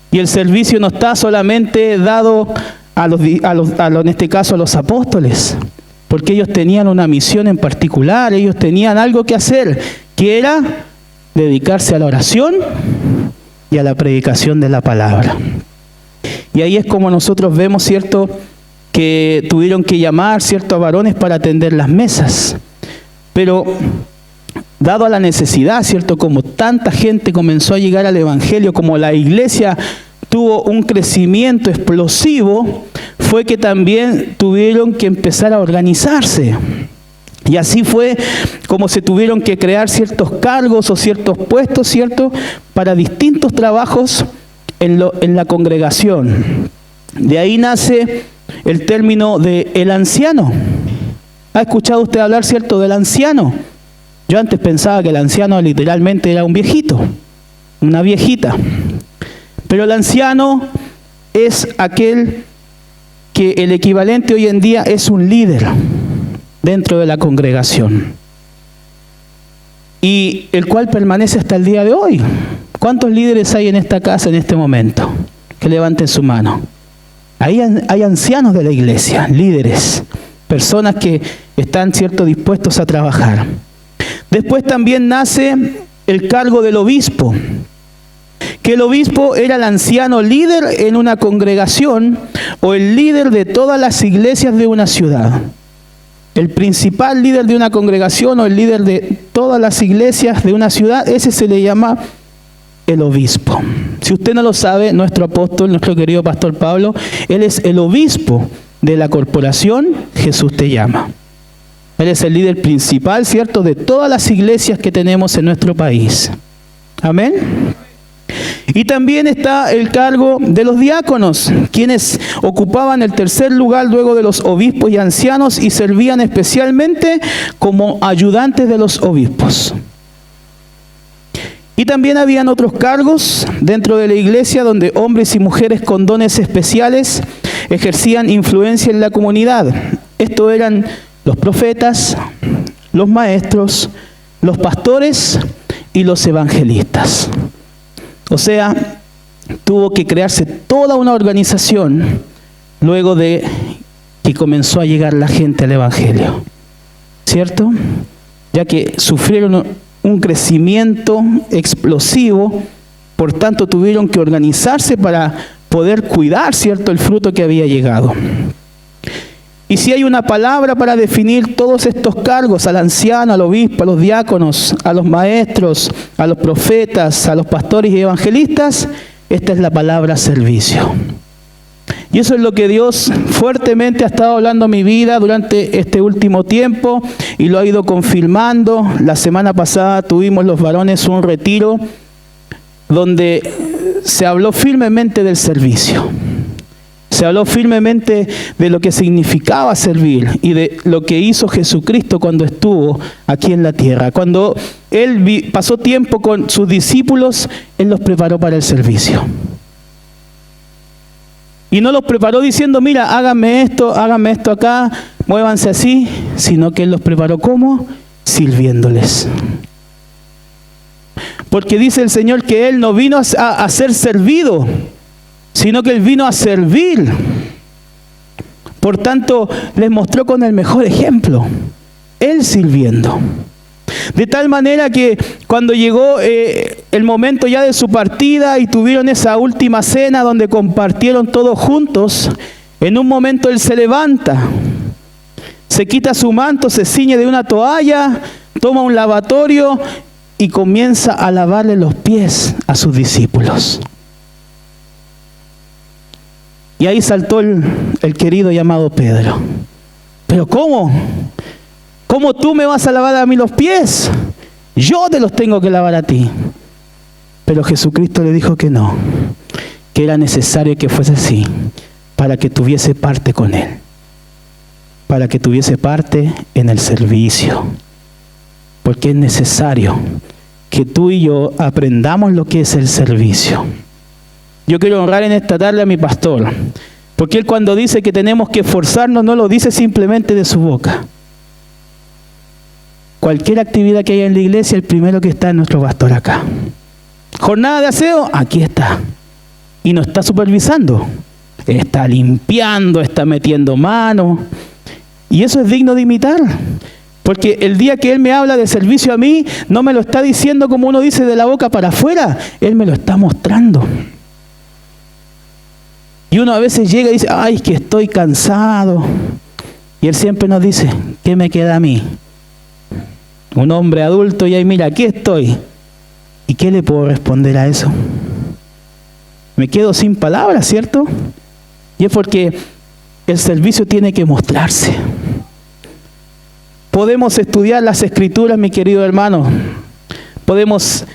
Y el servicio no está solamente dado en este caso a los apóstoles, porque ellos tenían una misión en particular, ellos tenían algo que hacer, que era dedicarse a la oración y a la predicación de la palabra. Y ahí es como nosotros vemos, ¿cierto?, que tuvieron que llamar, ¿cierto?, a varones para atender las mesas. Pero dado a la necesidad, ¿cierto?, como tanta gente comenzó a llegar al Evangelio, como la iglesia tuvo un crecimiento explosivo, fue que también tuvieron que empezar a organizarse. Y así fue como se tuvieron que crear ciertos cargos o ciertos puestos, ¿cierto?, para distintos trabajos en la congregación. De ahí nace el término de el anciano. ¿Ha escuchado usted hablar, cierto, del anciano? Yo antes pensaba que el anciano literalmente era un viejito, una viejita. Pero el anciano es aquel que el equivalente hoy en día es un líder dentro de la congregación. Y el cual permanece hasta el día de hoy. ¿Cuántos líderes hay en esta casa en este momento? Que levanten su mano. Ahí hay ancianos de la iglesia, líderes, personas que están, cierto, dispuestos a trabajar. Después también nace el cargo del obispo, que el obispo era el anciano líder en una congregación o el líder de todas las iglesias de una ciudad. el principal líder de una congregación o el líder de todas las iglesias de una ciudad, ese se le llama el obispo. Si usted no lo sabe, nuestro apóstol, nuestro querido pastor Pablo, él es el obispo de la corporación Jesús Te Llama. Él es el líder principal, ¿cierto?, de todas las iglesias que tenemos en nuestro país. Amén. Y también está el cargo de los diáconos, quienes ocupaban el tercer lugar luego de los obispos y ancianos y servían especialmente como ayudantes de los obispos. Y también habían otros cargos dentro de la iglesia donde hombres y mujeres con dones especiales ejercían influencia en la comunidad. Estos eran los profetas, los maestros, los pastores y los evangelistas. O sea, tuvo que crearse toda una organización luego de que comenzó a llegar la gente al evangelio, ¿cierto? Ya que sufrieron un crecimiento explosivo, por tanto tuvieron que organizarse para poder cuidar, ¿cierto?, el fruto que había llegado. Y si hay una palabra para definir todos estos cargos, al anciano, al obispo, a los diáconos, a los maestros, a los profetas, a los pastores y evangelistas, esta es la palabra servicio. Y eso es lo que Dios fuertemente ha estado hablando en mi vida durante este último tiempo y lo ha ido confirmando. La semana pasada tuvimos los varones un retiro donde se habló firmemente del servicio. Se habló firmemente de lo que significaba servir y de lo que hizo Jesucristo cuando estuvo aquí en la tierra. Cuando Él pasó tiempo con sus discípulos, Él los preparó para el servicio. Y no los preparó diciendo, mira, háganme esto acá, muévanse así, sino que Él los preparó ¿cómo? Sirviéndoles. Porque dice el Señor que Él no vino a ser servido, sino que Él vino a servir. Por tanto, les mostró con el mejor ejemplo, Él sirviendo. De tal manera que cuando llegó el momento ya de su partida y tuvieron esa última cena donde compartieron todos juntos, en un momento Él se levanta, se quita su manto, se ciñe de una toalla, toma un lavatorio y comienza a lavarle los pies a sus discípulos. Y ahí saltó el querido llamado Pedro. ¿Pero cómo? ¿Cómo tú me vas a lavar a mí los pies? Yo te los tengo que lavar a ti. Pero Jesucristo le dijo que no, que era necesario que fuese así, para que tuviese parte con Él, para que tuviese parte en el servicio. Porque es necesario que tú y yo aprendamos lo que es el servicio. Yo quiero honrar en esta tarde a mi pastor, porque él cuando dice que tenemos que esforzarnos, no lo dice simplemente de su boca. Cualquier actividad que haya en la iglesia, el primero que está es nuestro pastor acá. Jornada de aseo, aquí está. Y no está supervisando, está limpiando, está metiendo mano. Y eso es digno de imitar. Porque el día que Él me habla de servicio a mí, no me lo está diciendo como uno dice de la boca para afuera, Él me lo está mostrando. Y uno a veces llega y dice, ay, que estoy cansado. Y Él siempre nos dice, ¿qué me queda a mí? Un hombre adulto y ahí, mira, aquí estoy. ¿Y qué le puedo responder a eso? Me quedo sin palabras, ¿cierto? Y es porque el servicio tiene que mostrarse. Podemos estudiar las Escrituras, mi querido hermano. Podemos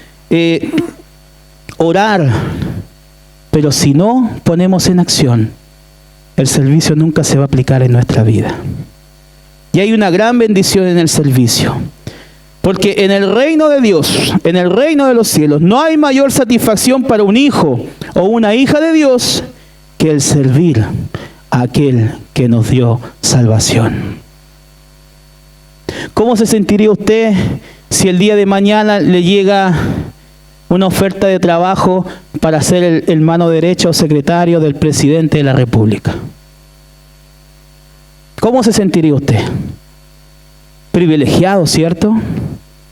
orar. Pero si no ponemos en acción, el servicio nunca se va a aplicar en nuestra vida. Y hay una gran bendición en el servicio. Porque en el reino de Dios, en el reino de los cielos, no hay mayor satisfacción para un hijo o una hija de Dios que el servir a aquel que nos dio salvación. ¿Cómo se sentiría usted si el día de mañana le llega una oferta de trabajo para ser el mano derecha o secretario del presidente de la República? ¿Cómo se sentiría usted? Privilegiado, ¿cierto?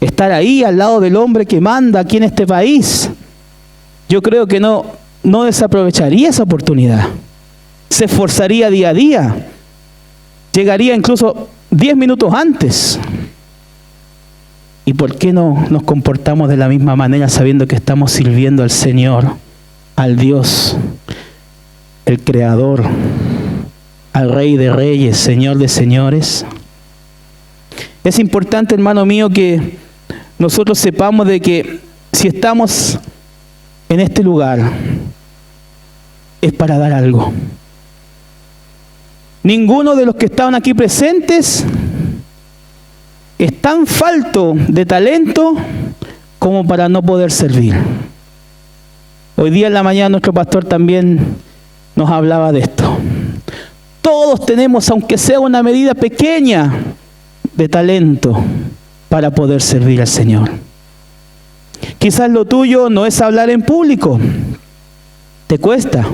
Estar ahí al lado del hombre que manda aquí en este país. Yo creo que no desaprovecharía esa oportunidad. Se esforzaría día a día. Llegaría incluso 10 minutos antes. ¿Y por qué no nos comportamos de la misma manera sabiendo que estamos sirviendo al Señor, al Dios, el Creador, al Rey de Reyes, Señor de Señores? Es importante, hermano mío, que nosotros sepamos de que si estamos en este lugar es para dar algo. Ninguno de los que estaban aquí presentes es tan falto de talento como para no poder servir. Hoy día en la mañana nuestro pastor también nos hablaba de esto. Todos tenemos, aunque sea una medida pequeña, de talento para poder servir al Señor. Quizás lo tuyo no es hablar en público, te cuesta,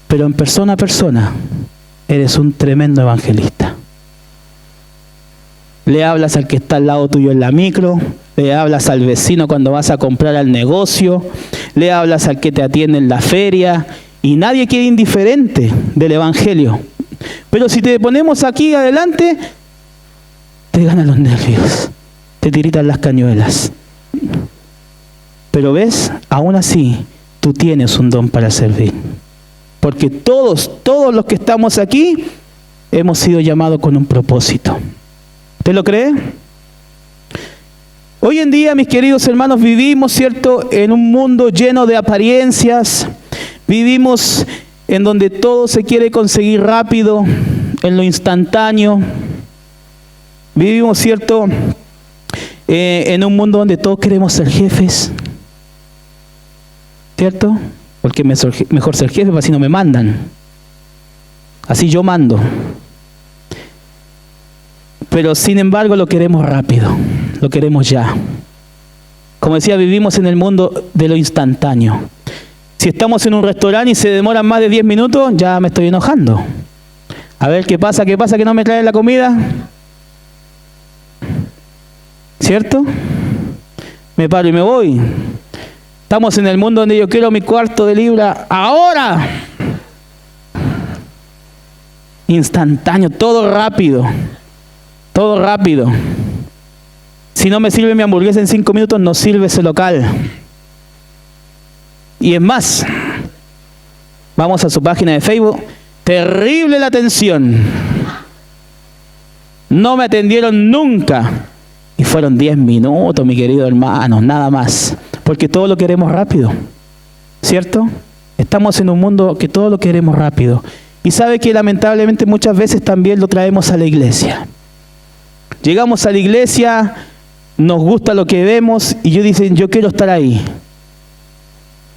pero en persona a persona eres un tremendo evangelista. Le hablas al que está al lado tuyo en la micro, le hablas al vecino cuando vas a comprar al negocio, le hablas al que te atiende en la feria, y nadie queda indiferente del evangelio. Pero si te ponemos aquí adelante, te ganan los nervios, te tiritan las cañuelas. Pero ves, aún así, tú tienes un don para servir. Porque todos los que estamos aquí, hemos sido llamados con un propósito. ¿Te lo cree? Hoy en día, mis queridos hermanos, vivimos, ¿cierto?, en un mundo lleno de apariencias. Vivimos en donde todo se quiere conseguir rápido, en lo instantáneo. Vivimos, ¿cierto?, en un mundo donde todos queremos ser jefes, ¿cierto? Porque mejor ser jefe, para así no me mandan. Así yo mando. Pero sin embargo lo queremos rápido, lo queremos ya. Como decía, vivimos en el mundo de lo instantáneo. Si estamos en un restaurante y se demoran más de 10 minutos, ya me estoy enojando. A ver, ¿qué pasa que no me traen la comida? ¿Cierto? Me paro y me voy. Estamos en el mundo donde yo quiero mi cuarto de libra ahora. Instantáneo, todo rápido. Todo rápido. Si no me sirve mi hamburguesa en 5 minutos, no sirve ese local. Y es más, vamos a su página de Facebook, terrible la atención. No me atendieron nunca. Y fueron 10 minutos, mi querido hermano, nada más. Porque todo lo queremos rápido, ¿cierto? Estamos en un mundo que todo lo queremos rápido. Y sabe que lamentablemente muchas veces también lo traemos a la iglesia. Llegamos a la iglesia, nos gusta lo que vemos y ellos dicen, yo quiero estar ahí.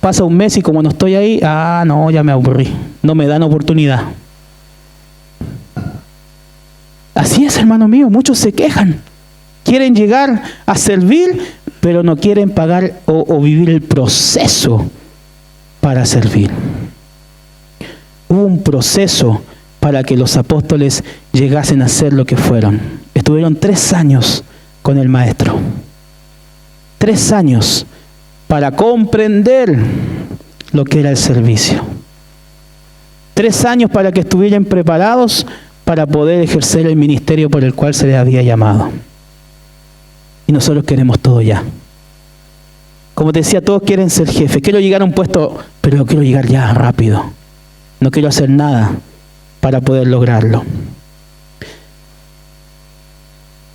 Pasa un mes y como no estoy ahí, no, ya me aburrí. No me dan oportunidad. Así es, hermano mío, muchos se quejan. Quieren llegar a servir, pero no quieren pagar o vivir el proceso para servir. Hubo un proceso para que los apóstoles llegasen a ser lo que fueron. Estuvieron 3 años con el Maestro. 3 años para comprender lo que era el servicio. 3 años para que estuvieran preparados para poder ejercer el ministerio por el cual se les había llamado. Y nosotros queremos todo ya. Como te decía, todos quieren ser jefes. Quiero llegar a un puesto, pero quiero llegar ya rápido. No quiero hacer nada para poder lograrlo.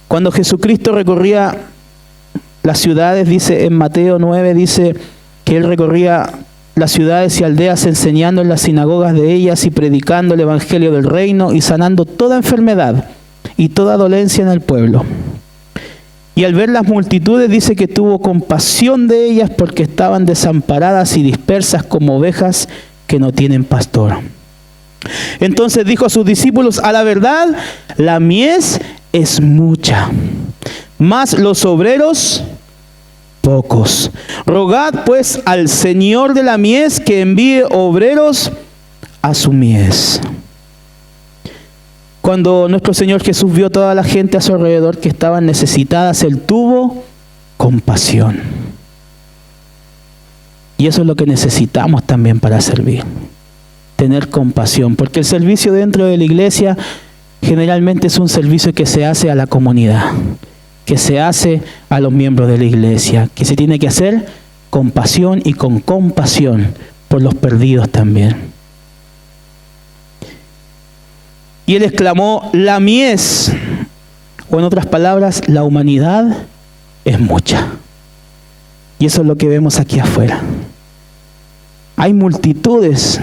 Cuando Jesucristo recorría las ciudades, dice en Mateo 9, dice que Él recorría las ciudades y aldeas enseñando en las sinagogas de ellas y predicando el evangelio del reino y sanando toda enfermedad y toda dolencia en el pueblo. Y al ver las multitudes dice que tuvo compasión de ellas porque estaban desamparadas y dispersas como ovejas que no tienen pastor. Entonces dijo a sus discípulos, a la verdad, la mies es mucha, mas los obreros pocos. Rogad pues al Señor de la mies que envíe obreros a su mies. Cuando nuestro Señor Jesús vio toda la gente a su alrededor que estaban necesitadas, Él tuvo compasión. Y eso es lo que necesitamos también para servir. Tener compasión. Porque el servicio dentro de la iglesia generalmente es un servicio que se hace a la comunidad, que se hace a los miembros de la iglesia, que se tiene que hacer con pasión y con compasión por los perdidos también. Y él exclamó, la mies, o en otras palabras, la humanidad es mucha. Y eso es lo que vemos aquí afuera. Hay multitudes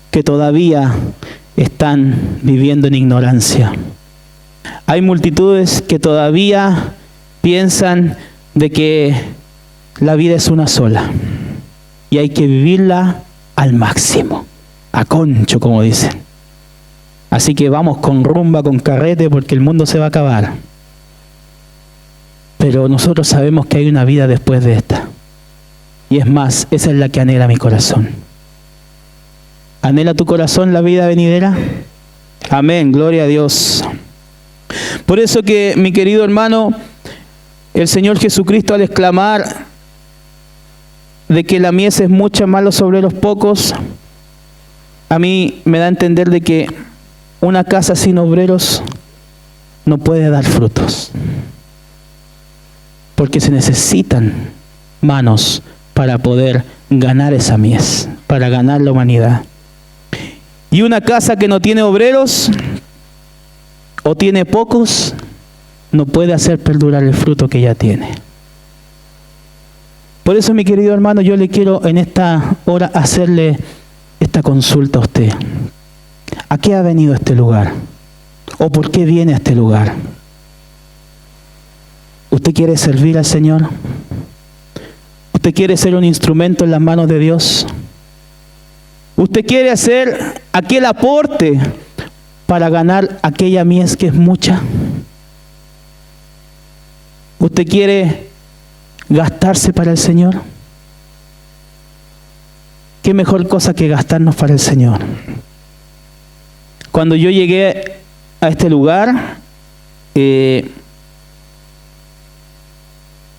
que todavía están viviendo en ignorancia. Hay multitudes que todavía piensan de que la vida es una sola y hay que vivirla al máximo, a concho, como dicen. Así que vamos con rumba, con carrete, porque el mundo se va a acabar. Pero nosotros sabemos que hay una vida después de esta. Y es más, esa es la que anhela mi corazón. ¿Anhela tu corazón la vida venidera? Amén, gloria a Dios. Por eso que, mi querido hermano, el Señor Jesucristo al exclamar de que la mies es mucha, más los obreros pocos, a mí me da a entender de que una casa sin obreros no puede dar frutos. Porque se necesitan manos para poder ganar esa mies, para ganar la humanidad. Y una casa que no tiene obreros o tiene pocos, no puede hacer perdurar el fruto que ya tiene. Por eso, mi querido hermano, yo le quiero en esta hora hacerle esta consulta a usted. ¿A qué ha venido a este lugar? ¿O por qué viene a este lugar? ¿Usted quiere servir al Señor? ¿Usted quiere ser un instrumento en las manos de Dios? ¿Usted quiere hacer aquel aporte para ganar aquella mies que es mucha? ¿Usted quiere gastarse para el Señor? ¿Qué mejor cosa que gastarnos para el Señor? Cuando yo llegué a este lugar,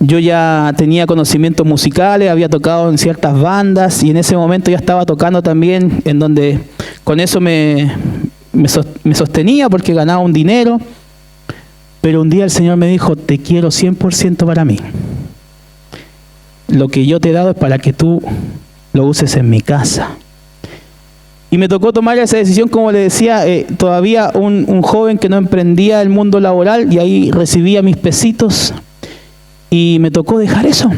yo ya tenía conocimientos musicales, había tocado en ciertas bandas y en ese momento ya estaba tocando también, en donde con eso me sostenía porque ganaba un dinero. Pero un día el Señor me dijo, te quiero 100% para mí. Lo que yo te he dado es para que tú lo uses en mi casa. Y me tocó tomar esa decisión, como le decía, todavía un joven que no emprendía el mundo laboral, y ahí recibía mis pesitos. Y me tocó dejar eso.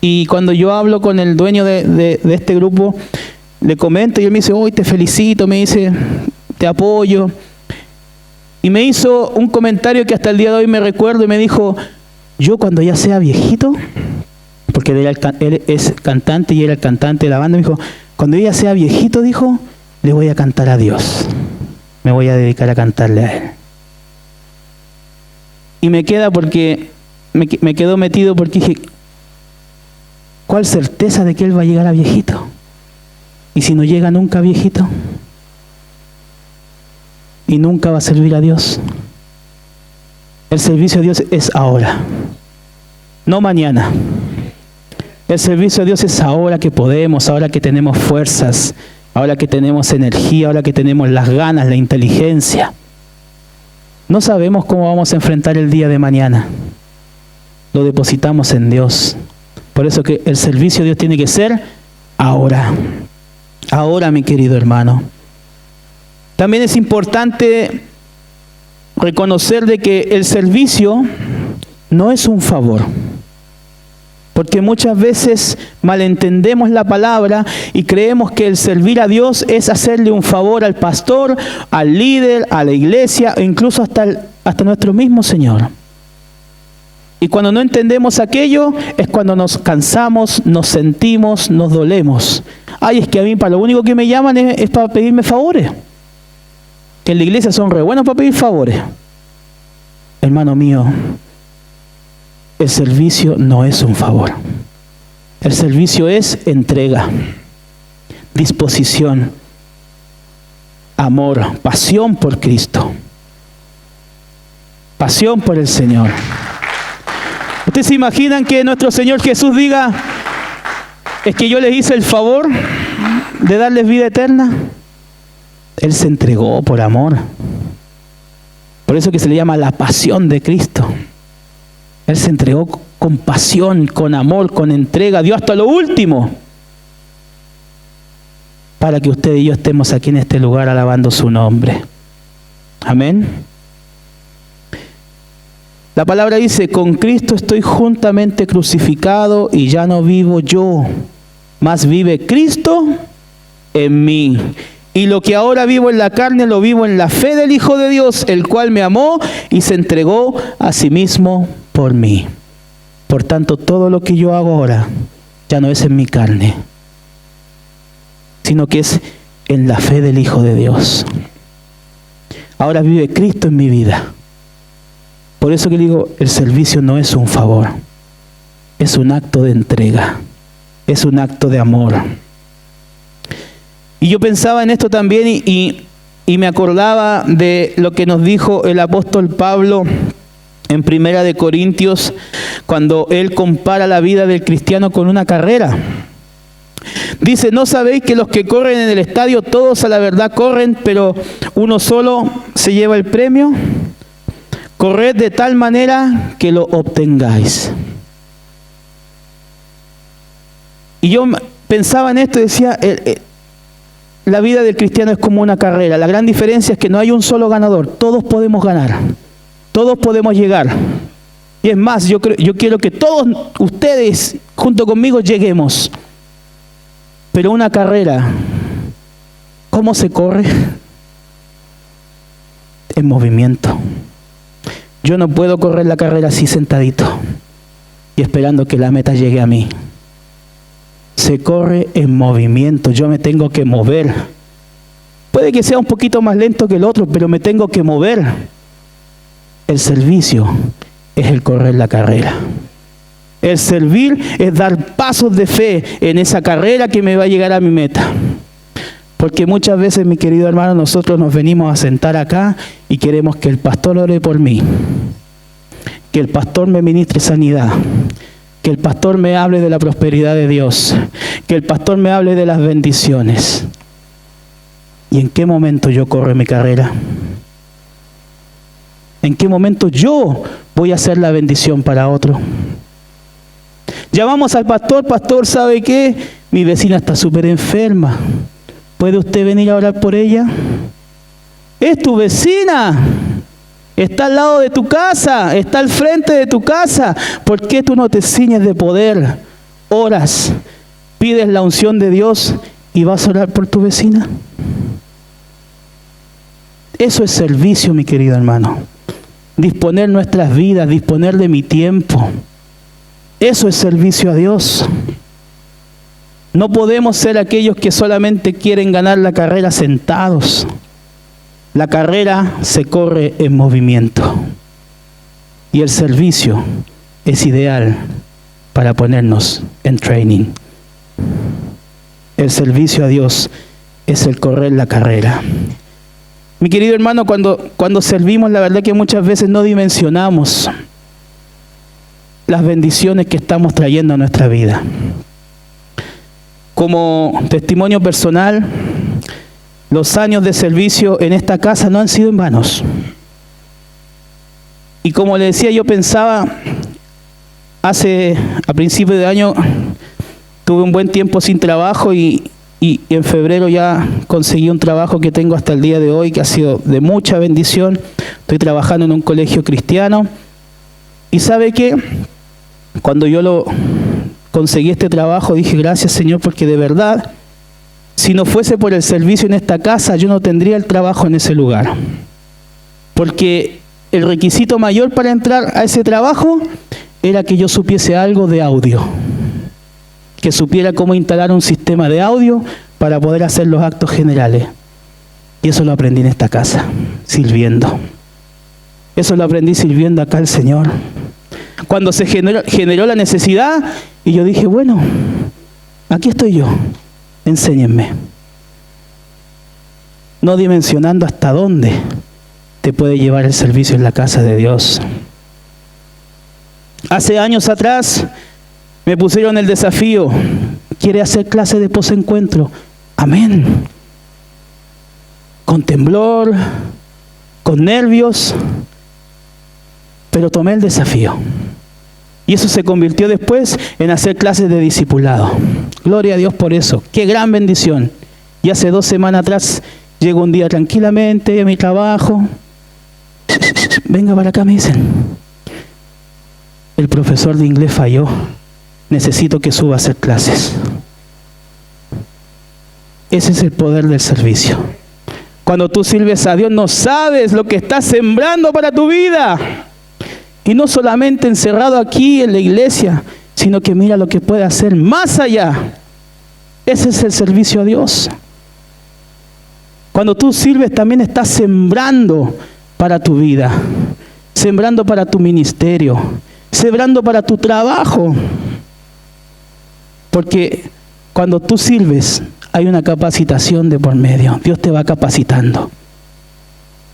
Y cuando yo hablo con el dueño de este grupo, le comento y él me dice, hoy te felicito, me dice, te apoyo. Y me hizo un comentario que hasta el día de hoy me recuerdo y me dijo, yo cuando ya sea viejito, porque él es cantante y era el cantante de la banda, me dijo, cuando yo ya sea viejito, dijo, le voy a cantar a Dios. Me voy a dedicar a cantarle a Él. Y me queda porque... Me quedó metido porque dije, ¿cuál certeza de que él va a llegar a viejito? ¿Y si no llega nunca a viejito? ¿Y nunca va a servir a Dios? El servicio a Dios es ahora, no mañana. El servicio a Dios es ahora que podemos, ahora que tenemos fuerzas, ahora que tenemos energía, ahora que tenemos las ganas, la inteligencia. No sabemos cómo vamos a enfrentar el día de mañana. Lo depositamos en Dios. Por eso que el servicio a Dios tiene que ser ahora. Ahora, mi querido hermano. También es importante reconocer de que el servicio no es un favor. Porque muchas veces malentendemos la palabra y creemos que el servir a Dios es hacerle un favor al pastor, al líder, a la iglesia e incluso hasta nuestro mismo Señor. Y cuando no entendemos aquello, es cuando nos cansamos, nos sentimos, nos dolemos. Ay, es que a mí para lo único que me llaman es para pedirme favores. Que en la iglesia son re buenos para pedir favores. Hermano mío, el servicio no es un favor. El servicio es entrega, disposición, amor, pasión por Cristo. Pasión por el Señor. ¿Ustedes se imaginan que nuestro Señor Jesús diga, es que yo les hice el favor de darles vida eterna? Él se entregó por amor. Por eso que se le llama la pasión de Cristo. Él se entregó con pasión, con amor, con entrega, dio hasta lo último para que usted y yo estemos aquí en este lugar alabando su nombre. Amén. La palabra dice, con Cristo estoy juntamente crucificado y ya no vivo yo, mas vive Cristo en mí. Y lo que ahora vivo en la carne, lo vivo en la fe del Hijo de Dios, el cual me amó y se entregó a sí mismo por mí. Por tanto, todo lo que yo hago ahora ya no es en mi carne, sino que es en la fe del Hijo de Dios. Ahora vive Cristo en mi vida. Por eso que digo, el servicio no es un favor, es un acto de entrega, es un acto de amor. Y yo pensaba en esto también y me acordaba de lo que nos dijo el apóstol Pablo en 1 Corintios, cuando él compara la vida del cristiano con una carrera. Dice, ¿no sabéis que los que corren en el estadio, todos a la verdad corren, pero uno solo se lleva el premio? Corred de tal manera que lo obtengáis. Y yo pensaba en esto y decía, la vida del cristiano es como una carrera. La gran diferencia es que no hay un solo ganador. Todos podemos ganar. Todos podemos llegar. Y es más, yo quiero que todos ustedes junto conmigo lleguemos. Pero una carrera, ¿cómo se corre? En movimiento. Yo no puedo correr la carrera así sentadito y esperando que la meta llegue a mí. Se corre en movimiento. Yo me tengo que mover. Puede que sea un poquito más lento que el otro, pero me tengo que mover. El servicio es el correr la carrera. El servir es dar pasos de fe en esa carrera que me va a llegar a mi meta. Porque muchas veces, mi querido hermano, nosotros nos venimos a sentar acá y queremos que el pastor ore por mí, que el pastor me ministre sanidad, que el pastor me hable de la prosperidad de Dios, que el pastor me hable de las bendiciones. ¿Y en qué momento yo corro mi carrera? ¿En qué momento yo voy a hacer la bendición para otro? Llamamos al pastor, pastor, ¿sabe qué? Mi vecina está súper enferma. ¿Puede usted venir a orar por ella? Es tu vecina. Está al lado de tu casa, está al frente de tu casa. ¿Por qué tú no te ciñes de poder? Oras, pides la unción de Dios y vas a orar por tu vecina. Eso es servicio, mi querido hermano. Disponer nuestras vidas, disponer de mi tiempo. Eso es servicio a Dios. No podemos ser aquellos que solamente quieren ganar la carrera sentados. La carrera se corre en movimiento. Y el servicio es ideal para ponernos en training. El servicio a Dios es el correr la carrera. Mi querido hermano, cuando servimos, la verdad que muchas veces no dimensionamos las bendiciones que estamos trayendo a nuestra vida. Como testimonio personal, los años de servicio en esta casa no han sido en vanos. Y como le decía, yo pensaba, a principios de año tuve un buen tiempo sin trabajo y en febrero ya conseguí un trabajo que tengo hasta el día de hoy, que ha sido de mucha bendición. Estoy trabajando en un colegio cristiano. Y ¿sabe qué? Cuando yo conseguí este trabajo, dije, gracias Señor, porque de verdad, si no fuese por el servicio en esta casa, yo no tendría el trabajo en ese lugar. Porque el requisito mayor para entrar a ese trabajo era que yo supiese algo de audio, que supiera cómo instalar un sistema de audio para poder hacer los actos generales. Y eso lo aprendí en esta casa, sirviendo. Eso lo aprendí sirviendo acá al Señor. Cuando se generó la necesidad, y yo dije, bueno, aquí estoy yo, enséñenme. No dimensionando hasta dónde te puede llevar el servicio en la casa de Dios. Hace años atrás me pusieron el desafío, ¿quiere hacer clase de posencuentro? Amén. con temblor, con nervios, pero tomé el desafío. Y eso se convirtió después en hacer clases de discipulado. Gloria a Dios por eso. ¡Qué gran bendición! Y hace 2 semanas atrás llego un día tranquilamente a mi trabajo. Venga para acá, me dicen. El profesor de inglés falló. Necesito que suba a hacer clases. Ese es el poder del servicio. Cuando tú sirves a Dios, no sabes lo que estás sembrando para tu vida. Y no solamente encerrado aquí en la iglesia, sino que mira lo que puede hacer más allá. Ese es el servicio a Dios. Cuando tú sirves, también estás sembrando para tu vida, sembrando para tu ministerio, sembrando para tu trabajo. Porque cuando tú sirves, hay una capacitación de por medio. Dios te va capacitando.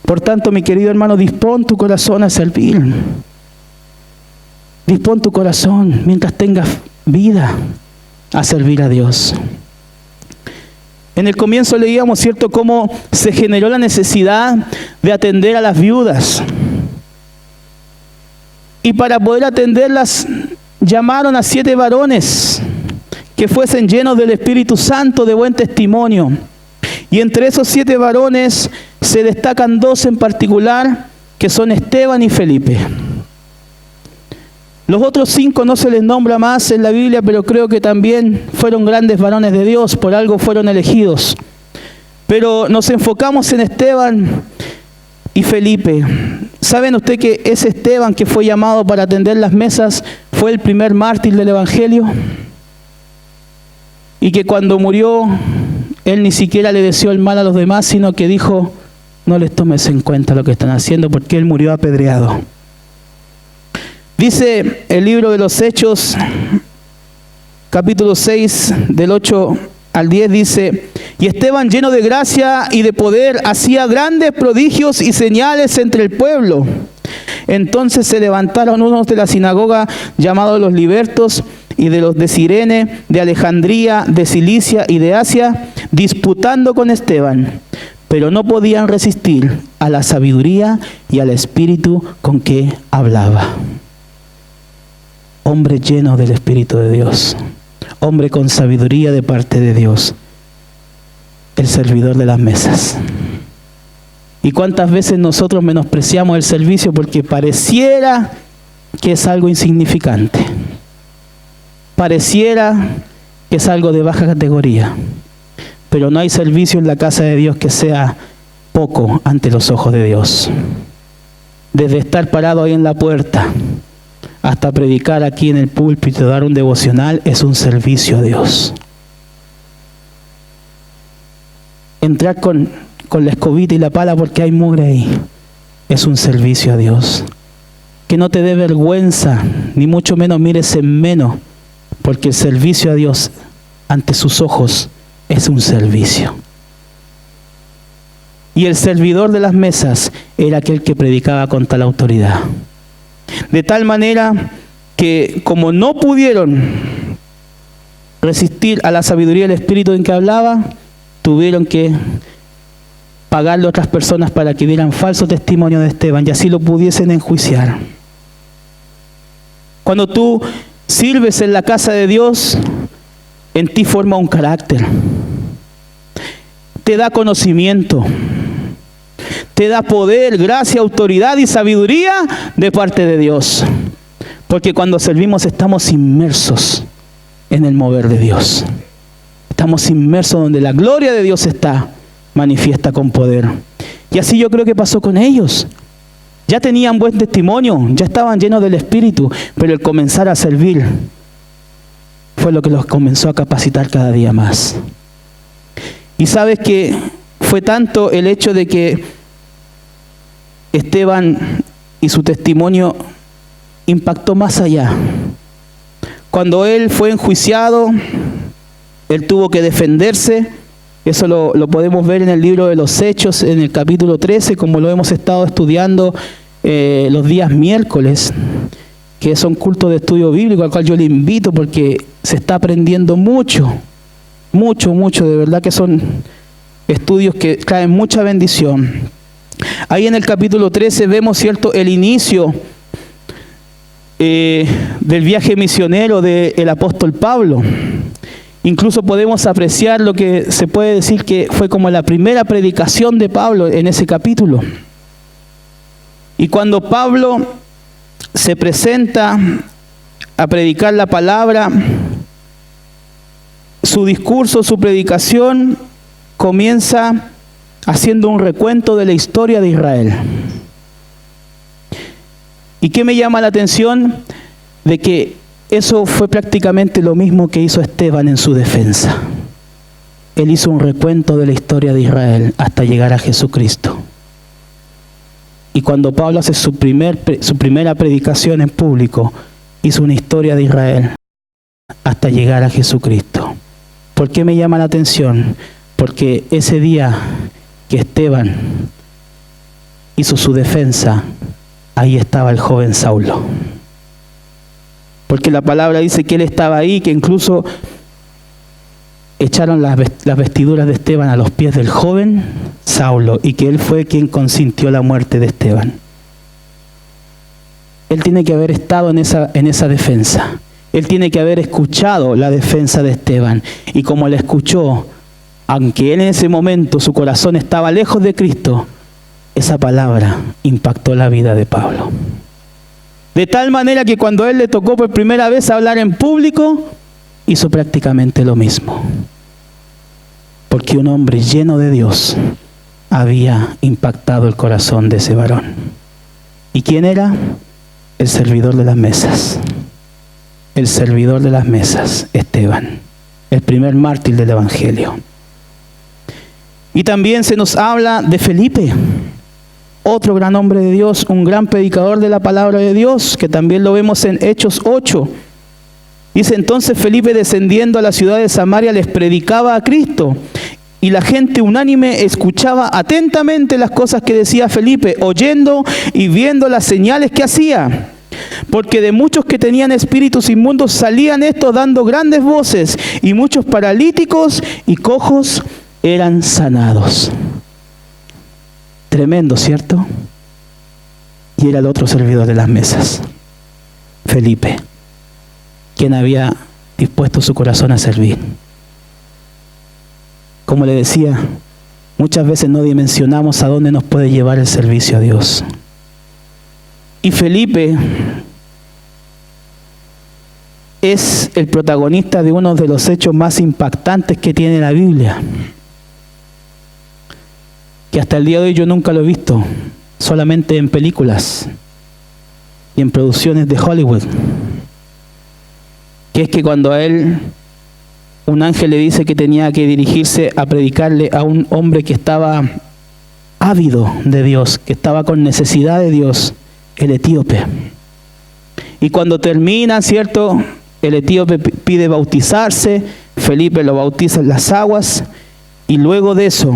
Por tanto, mi querido hermano, dispón tu corazón a servir. Dispón tu corazón, mientras tengas vida, a servir a Dios. En el comienzo leíamos, ¿cierto?, cómo se generó la necesidad de atender a las viudas. Y para poder atenderlas, llamaron a 7 varones que fuesen llenos del Espíritu Santo, de buen testimonio. Y entre esos 7 varones se destacan 2 en particular, que son Esteban y Felipe. Los otros 5 no se les nombra más en la Biblia, pero creo que también fueron grandes varones de Dios, por algo fueron elegidos. Pero nos enfocamos en Esteban y Felipe. ¿Saben usted que ese Esteban que fue llamado para atender las mesas fue el primer mártir del Evangelio? Y que cuando murió, él ni siquiera le deseó el mal a los demás, sino que dijo, no les tomes en cuenta lo que están haciendo, porque él murió apedreado. Dice el libro de los Hechos, capítulo 6, del 8 al 10, dice, y Esteban, lleno de gracia y de poder, hacía grandes prodigios y señales entre el pueblo. Entonces se levantaron unos de la sinagoga llamados los libertos y de los de Cirene, de Alejandría, de Cilicia y de Asia, disputando con Esteban, pero no podían resistir a la sabiduría y al espíritu con que hablaba. Hombre lleno del Espíritu de Dios, hombre con sabiduría de parte de Dios, el servidor de las mesas. ¿Y cuántas veces nosotros menospreciamos el servicio porque pareciera que es algo insignificante? Pareciera que es algo de baja categoría, pero no hay servicio en la casa de Dios que sea poco ante los ojos de Dios. Desde estar parado ahí en la puerta hasta predicar aquí en el púlpito, dar un devocional, es un servicio a Dios. Entrar con la escobita y la pala porque hay mugre ahí, es un servicio a Dios. Que no te dé vergüenza, ni mucho menos mires en menos, porque el servicio a Dios ante sus ojos es un servicio. Y el servidor de las mesas era aquel que predicaba con tal autoridad. De tal manera que como no pudieron resistir a la sabiduría del Espíritu en que hablaba, tuvieron que pagarle a otras personas para que dieran falso testimonio de Esteban y así lo pudiesen enjuiciar. Cuando tú sirves en la casa de Dios, en ti forma un carácter, te da conocimiento, te da poder, gracia, autoridad y sabiduría de parte de Dios. Porque cuando servimos estamos inmersos en el mover de Dios. Estamos inmersos donde la gloria de Dios está manifiesta con poder. Y así yo creo que pasó con ellos. Ya tenían buen testimonio, ya estaban llenos del Espíritu, pero el comenzar a servir fue lo que los comenzó a capacitar cada día más. Y sabes que fue tanto el hecho de que Esteban y su testimonio impactó más allá. Cuando él fue enjuiciado, él tuvo que defenderse. Eso lo podemos ver en el libro de los Hechos, en el capítulo 13, como lo hemos estado estudiando los días miércoles, que es un culto de estudio bíblico al cual yo le invito porque se está aprendiendo mucho, de verdad que son estudios que traen mucha bendición. Ahí en el capítulo 13 vemos, ¿cierto?, el inicio del viaje misionero del apóstol Pablo. Incluso podemos apreciar lo que se puede decir que fue como la primera predicación de Pablo en ese capítulo. Y cuando Pablo se presenta a predicar la palabra, su discurso, su predicación comienza haciendo un recuento de la historia de Israel. ¿Y qué me llama la atención? De que eso fue prácticamente lo mismo que hizo Esteban en su defensa. Él hizo un recuento de la historia de Israel hasta llegar a Jesucristo. Y cuando Pablo hace su primera predicación en público, hizo una historia de Israel hasta llegar a Jesucristo. ¿Por qué me llama la atención? Porque ese día que Esteban hizo su defensa, ahí estaba el joven Saulo. Porque la palabra dice que él estaba ahí, que incluso echaron las vestiduras de Esteban a los pies del joven Saulo, y que él fue quien consintió la muerte de Esteban. Él tiene que haber estado en esa defensa. Él tiene que haber escuchado la defensa de Esteban. Y como la escuchó, aunque él en ese momento su corazón estaba lejos de Cristo, esa palabra impactó la vida de Pablo. De tal manera que cuando a él le tocó por primera vez hablar en público, hizo prácticamente lo mismo. Porque un hombre lleno de Dios había impactado el corazón de ese varón. ¿Y quién era? El servidor de las mesas. El servidor de las mesas, Esteban, el primer mártir del Evangelio. Y también se nos habla de Felipe, otro gran hombre de Dios, un gran predicador de la palabra de Dios, que también lo vemos en Hechos 8. Dice: entonces Felipe, descendiendo a la ciudad de Samaria, les predicaba a Cristo, y la gente unánime escuchaba atentamente las cosas que decía Felipe, oyendo y viendo las señales que hacía. Porque de muchos que tenían espíritus inmundos salían estos dando grandes voces, y muchos paralíticos y cojos eran sanados. Tremendo, ¿cierto? Y era el otro servidor de las mesas, Felipe, quien había dispuesto su corazón a servir. Como le decía, muchas veces no dimensionamos a dónde nos puede llevar el servicio a Dios. Y Felipe es el protagonista de uno de los hechos más impactantes que tiene la Biblia, que hasta el día de hoy yo nunca lo he visto, solamente en películas y en producciones de Hollywood. Que es que cuando a él un ángel le dice que tenía que dirigirse a predicarle a un hombre que estaba ávido de Dios, que estaba con necesidad de Dios, el etíope. Y cuando termina, ¿cierto?, el etíope pide bautizarse, Felipe lo bautiza en las aguas, y luego de eso,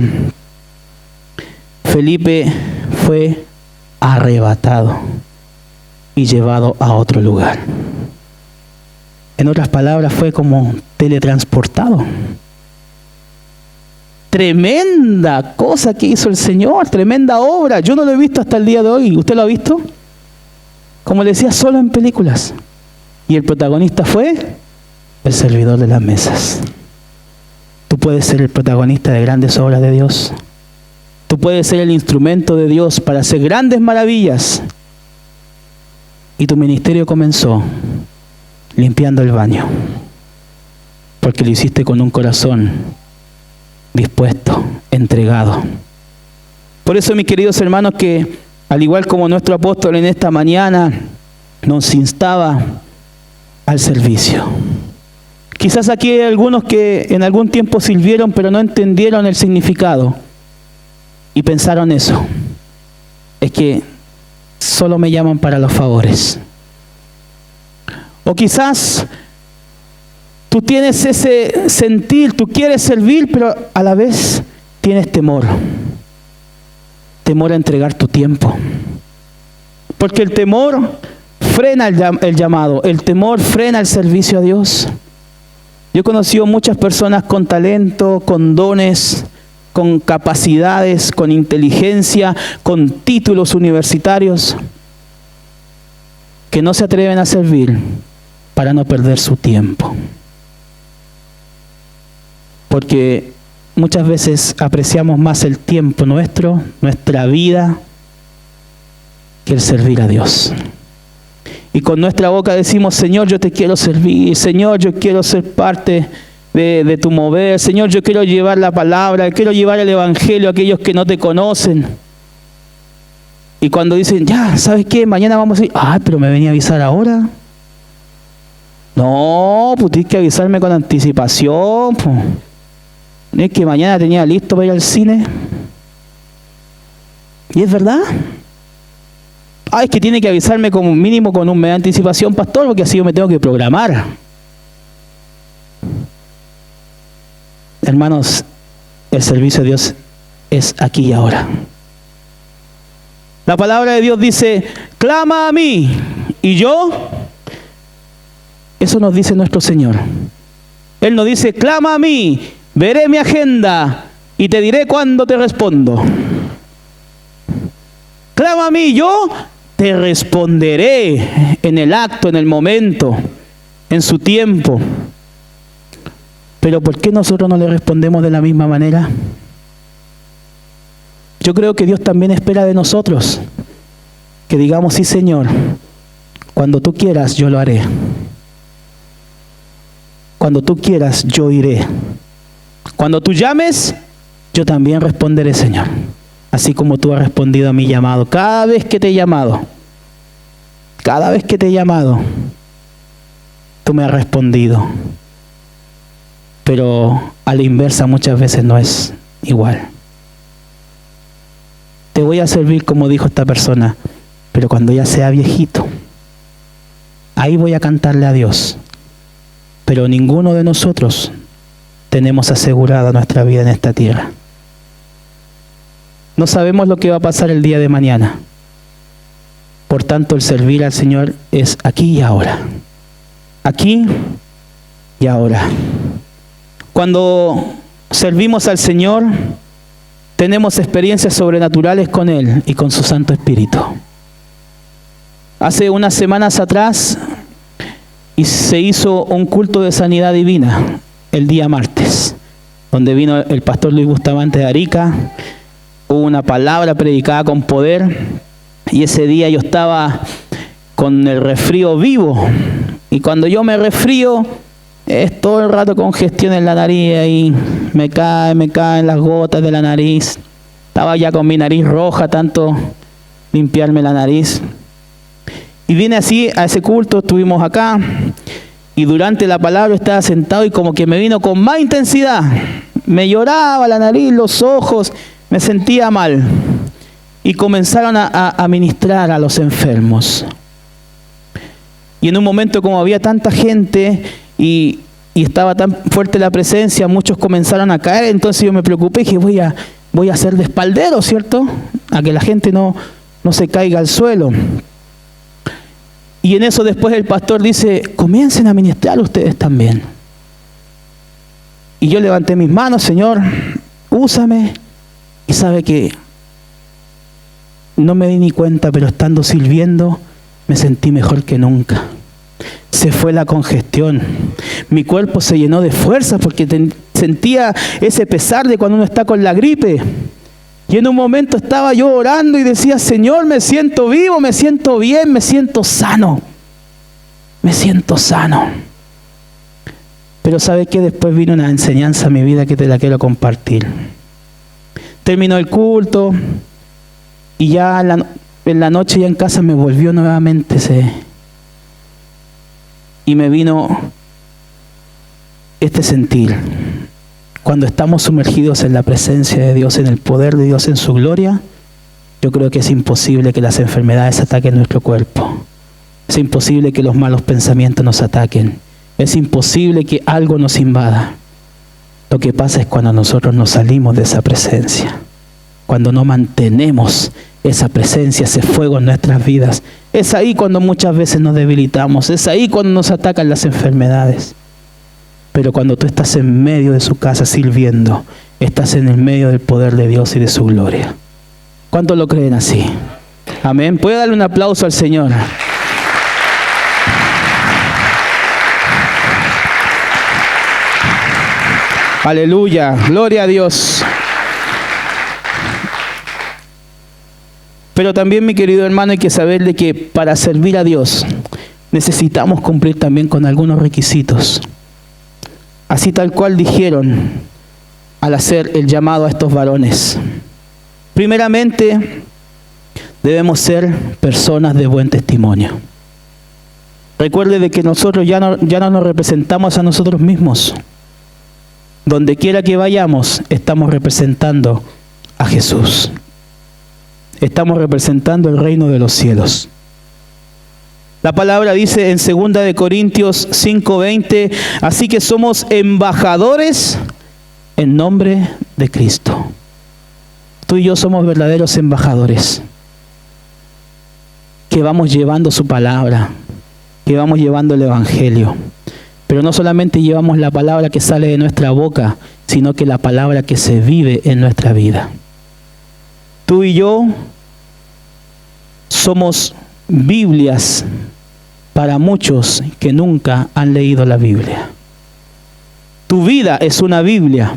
Felipe fue arrebatado y llevado a otro lugar. En otras palabras, fue como teletransportado. Tremenda cosa que hizo el Señor, tremenda obra. Yo no lo he visto hasta el día de hoy. ¿Usted lo ha visto? Como le decía, solo en películas. Y el protagonista fue el servidor de las mesas. Tú puedes ser el protagonista de grandes obras de Dios. Tú puedes ser el instrumento de Dios para hacer grandes maravillas. Y tu ministerio comenzó limpiando el baño, porque lo hiciste con un corazón dispuesto, entregado. Por eso, mis queridos hermanos, que al igual como nuestro apóstol en esta mañana nos instaba al servicio. Quizás aquí hay algunos que en algún tiempo sirvieron, pero no entendieron el significado y pensaron eso: es que solo me llaman para los favores. O quizás tú tienes ese sentir, tú quieres servir, pero a la vez tienes temor. Temor a entregar tu tiempo. Porque el temor frena el llamado, el temor frena el servicio a Dios. Yo he conocido muchas personas con talento, con dones, con capacidades, con inteligencia, con títulos universitarios, que no se atreven a servir para no perder su tiempo. Porque muchas veces apreciamos más el tiempo nuestro, nuestra vida, que el servir a Dios. Y con nuestra boca decimos: Señor, yo te quiero servir. Señor, yo quiero ser parte de tu mover. Señor, yo quiero llevar la palabra, quiero llevar el evangelio a aquellos que no te conocen. Y cuando dicen: ya, ¿sabes qué? Mañana vamos a ir. Pero me venía a avisar ahora. No, pues tienes que avisarme con anticipación. Pues. ¿No es que mañana tenía listo para ir al cine? ¿Y es verdad? Es que tiene que avisarme como mínimo con un mes de anticipación, pastor, porque así yo me tengo que programar. Hermanos, el servicio de Dios es aquí y ahora. La palabra de Dios dice: clama a mí, y yo. Eso nos dice nuestro Señor. Él nos dice: clama a mí, veré mi agenda y te diré cuándo te respondo. Clama a mí, yo te responderé en el acto, en el momento, en su tiempo. Pero ¿por qué nosotros no le respondemos de la misma manera? Yo creo que Dios también espera de nosotros que digamos: sí, Señor, cuando tú quieras yo lo haré. Cuando tú quieras yo iré. Cuando tú llames, yo también responderé, Señor. Así como tú has respondido a mi llamado. Cada vez que te he llamado, tú me has respondido. Pero a la inversa muchas veces no es igual. Te voy a servir como dijo esta persona, pero cuando ya sea viejito, ahí voy a cantarle a Dios. Pero ninguno de nosotros tenemos asegurada nuestra vida en esta tierra. No sabemos lo que va a pasar el día de mañana. Por tanto, el servir al Señor es aquí y ahora. Aquí y ahora. Cuando servimos al Señor, tenemos experiencias sobrenaturales con Él y con su Santo Espíritu. Hace unas semanas atrás se hizo un culto de sanidad divina el día martes, donde vino el pastor Luis Bustamante de Arica. Hubo una palabra predicada con poder y ese día yo estaba con el resfrío vivo. Y cuando yo me resfrío, es todo el rato congestión en la nariz y me caen las gotas de la nariz. Estaba ya con mi nariz roja, tanto limpiarme la nariz. Y vine así a ese culto, estuvimos acá y durante la palabra estaba sentado y como que me vino con más intensidad. Me lloraba la nariz, los ojos, me sentía mal. Y comenzaron a ministrar a los enfermos. Y en un momento, como había tanta gente y estaba tan fuerte la presencia, muchos comenzaron a caer. Entonces yo me preocupé y dije: voy a hacer de espaldero, ¿cierto? A que la gente no se caiga al suelo. Y en eso después el pastor dice: comiencen a ministrar ustedes también. Y yo levanté mis manos: Señor, úsame. Y sabe que no me di ni cuenta, pero estando sirviendo me sentí mejor que nunca. Se fue la congestión. Mi cuerpo se llenó de fuerza porque sentía ese pesar de cuando uno está con la gripe. Y en un momento estaba yo orando y decía: Señor, me siento vivo, me siento bien, me siento sano. Me siento sano. Pero ¿sabe qué? Después vino una enseñanza a mi vida que te la quiero compartir. Terminó el culto y ya en la noche ya en casa me volvió nuevamente y me vino este sentir. Cuando estamos sumergidos en la presencia de Dios, en el poder de Dios, en su gloria, yo creo que es imposible que las enfermedades ataquen nuestro cuerpo. Es imposible que los malos pensamientos nos ataquen. Es imposible que algo nos invada. Lo que pasa es cuando nosotros nos salimos de esa presencia. Cuando no mantenemos esa presencia, ese fuego en nuestras vidas. Es ahí cuando muchas veces nos debilitamos. Es ahí cuando nos atacan las enfermedades. Pero cuando tú estás en medio de su casa sirviendo, estás en el medio del poder de Dios y de su gloria. ¿Cuántos lo creen así? Amén. ¿Puede darle un aplauso al Señor? Aleluya, gloria a Dios. Pero también, mi querido hermano, hay que saber de que para servir a Dios necesitamos cumplir también con algunos requisitos. Así tal cual dijeron al hacer el llamado a estos varones. Primeramente, debemos ser personas de buen testimonio. Recuerde de que nosotros ya no nos representamos a nosotros mismos. Donde quiera que vayamos, estamos representando a Jesús. Estamos representando el reino de los cielos. La palabra dice en 2 Corintios 5:20, así que somos embajadores en nombre de Cristo. Tú y yo somos verdaderos embajadores, que vamos llevando su palabra, que vamos llevando el evangelio. Pero no solamente llevamos la palabra que sale de nuestra boca, sino que la palabra que se vive en nuestra vida. Tú y yo somos Biblias para muchos que nunca han leído la Biblia. Tu vida es una Biblia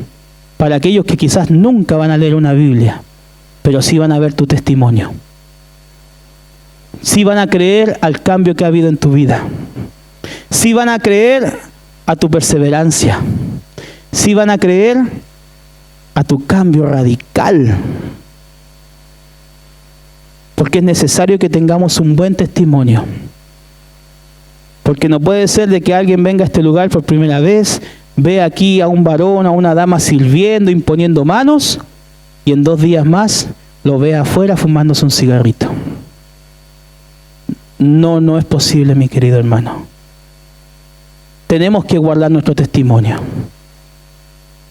para aquellos que quizás nunca van a leer una Biblia, pero sí van a ver tu testimonio. Sí van a creer al cambio que ha habido en tu vida. Sí van a creer a tu perseverancia. Sí van a creer a tu cambio radical. Porque es necesario que tengamos un buen testimonio. Porque no puede ser de que alguien venga a este lugar por primera vez, ve aquí a un varón, a una dama sirviendo, imponiendo manos, y en 2 días más lo ve afuera fumándose un cigarrito. No es posible, mi querido hermano. Tenemos que guardar nuestro testimonio.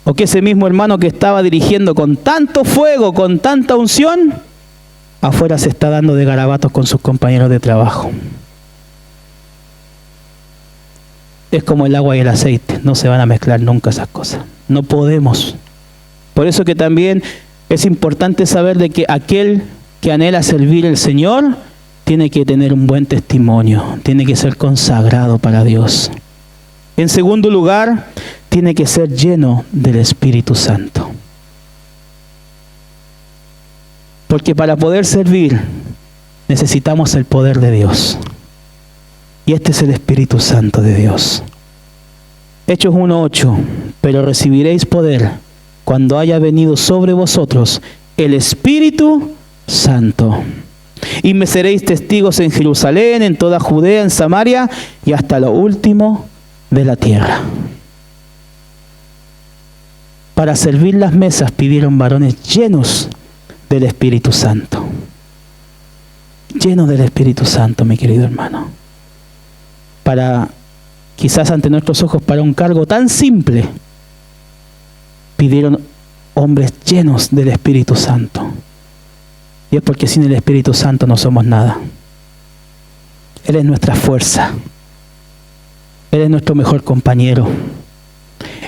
O que ese mismo hermano que estaba dirigiendo con tanto fuego, con tanta unción, afuera se está dando de garabatos con sus compañeros de trabajo. Es como el agua y el aceite, no se van a mezclar nunca esas cosas. No podemos. Por eso que también es importante saber de que aquel que anhela servir al Señor tiene que tener un buen testimonio, tiene que ser consagrado para Dios. En segundo lugar, tiene que ser lleno del Espíritu Santo. Porque para poder servir necesitamos el poder de Dios. Y este es el Espíritu Santo de Dios. Hechos 1:8, pero recibiréis poder cuando haya venido sobre vosotros el Espíritu Santo. Y me seréis testigos en Jerusalén, en toda Judea, en Samaria y hasta lo último de la tierra. Para servir las mesas pidieron varones llenos del Espíritu Santo. Llenos del Espíritu Santo, mi querido hermano. Para, quizás ante nuestros ojos, para un cargo tan simple, pidieron hombres llenos del Espíritu Santo. Y es porque sin el Espíritu Santo no somos nada. Él es nuestra fuerza. Él es nuestro mejor compañero.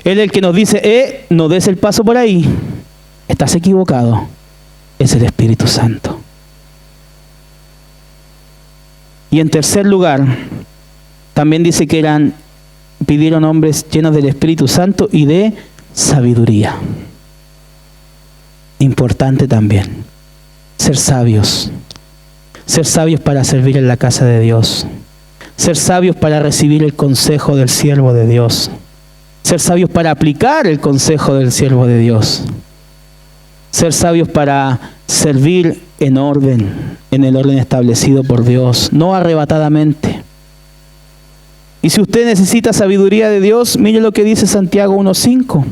Él es el que nos dice, no des el paso por ahí. Estás equivocado. Es el Espíritu Santo. Y en tercer lugar, también dice que pidieron hombres llenos del Espíritu Santo y de sabiduría. Importante también. Ser sabios. Ser sabios para servir en la casa de Dios. Ser sabios para recibir el consejo del siervo de Dios. Ser sabios para aplicar el consejo del siervo de Dios. Ser sabios para servir en orden, en el orden establecido por Dios, no arrebatadamente. Y si usted necesita sabiduría de Dios, mire lo que dice Santiago 1:5.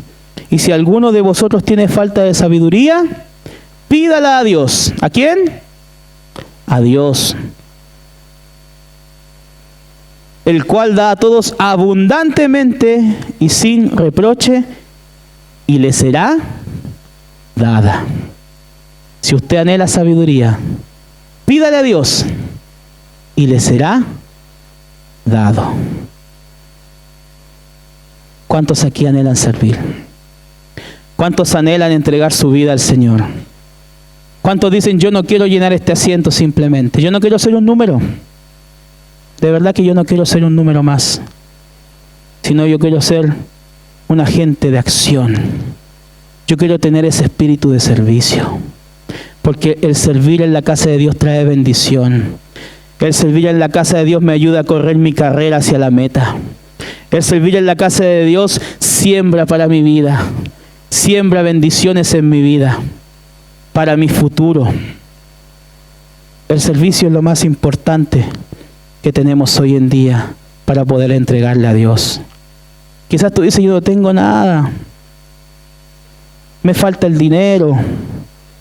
Y si alguno de vosotros tiene falta de sabiduría, pídala a Dios. ¿A quién? A Dios. El cual da a todos abundantemente y sin reproche, y le será dada. Si usted anhela sabiduría, pídale a Dios y le será dado. ¿Cuántos aquí anhelan servir? ¿Cuántos anhelan entregar su vida al Señor? ¿Cuántos dicen, yo no quiero llenar este asiento simplemente? Yo no quiero ser un número. De verdad que yo no quiero ser un número más, sino yo quiero ser un agente de acción. Yo quiero tener ese espíritu de servicio, porque el servir en la casa de Dios trae bendición. El servir en la casa de Dios me ayuda a correr mi carrera hacia la meta. El servir en la casa de Dios siembra para mi vida, siembra bendiciones en mi vida, para mi futuro. El servicio es lo más importante que tenemos hoy en día para poder entregarle a Dios. Quizás tú dices, yo no tengo nada, me falta el dinero,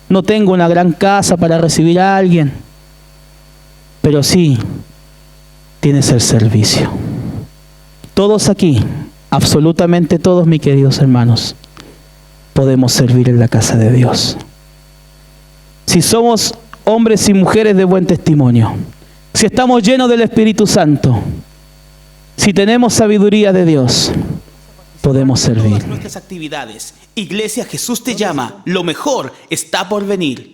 no tengo una gran casa para recibir a alguien, pero sí tienes el servicio. Todos aquí, absolutamente todos, mis queridos hermanos, podemos servir en la casa de Dios. Si somos hombres y mujeres de buen testimonio, si estamos llenos del Espíritu Santo, si tenemos sabiduría de Dios, podemos servir. Todas nuestras actividades. Iglesia Jesús te llama. Lo mejor está por venir.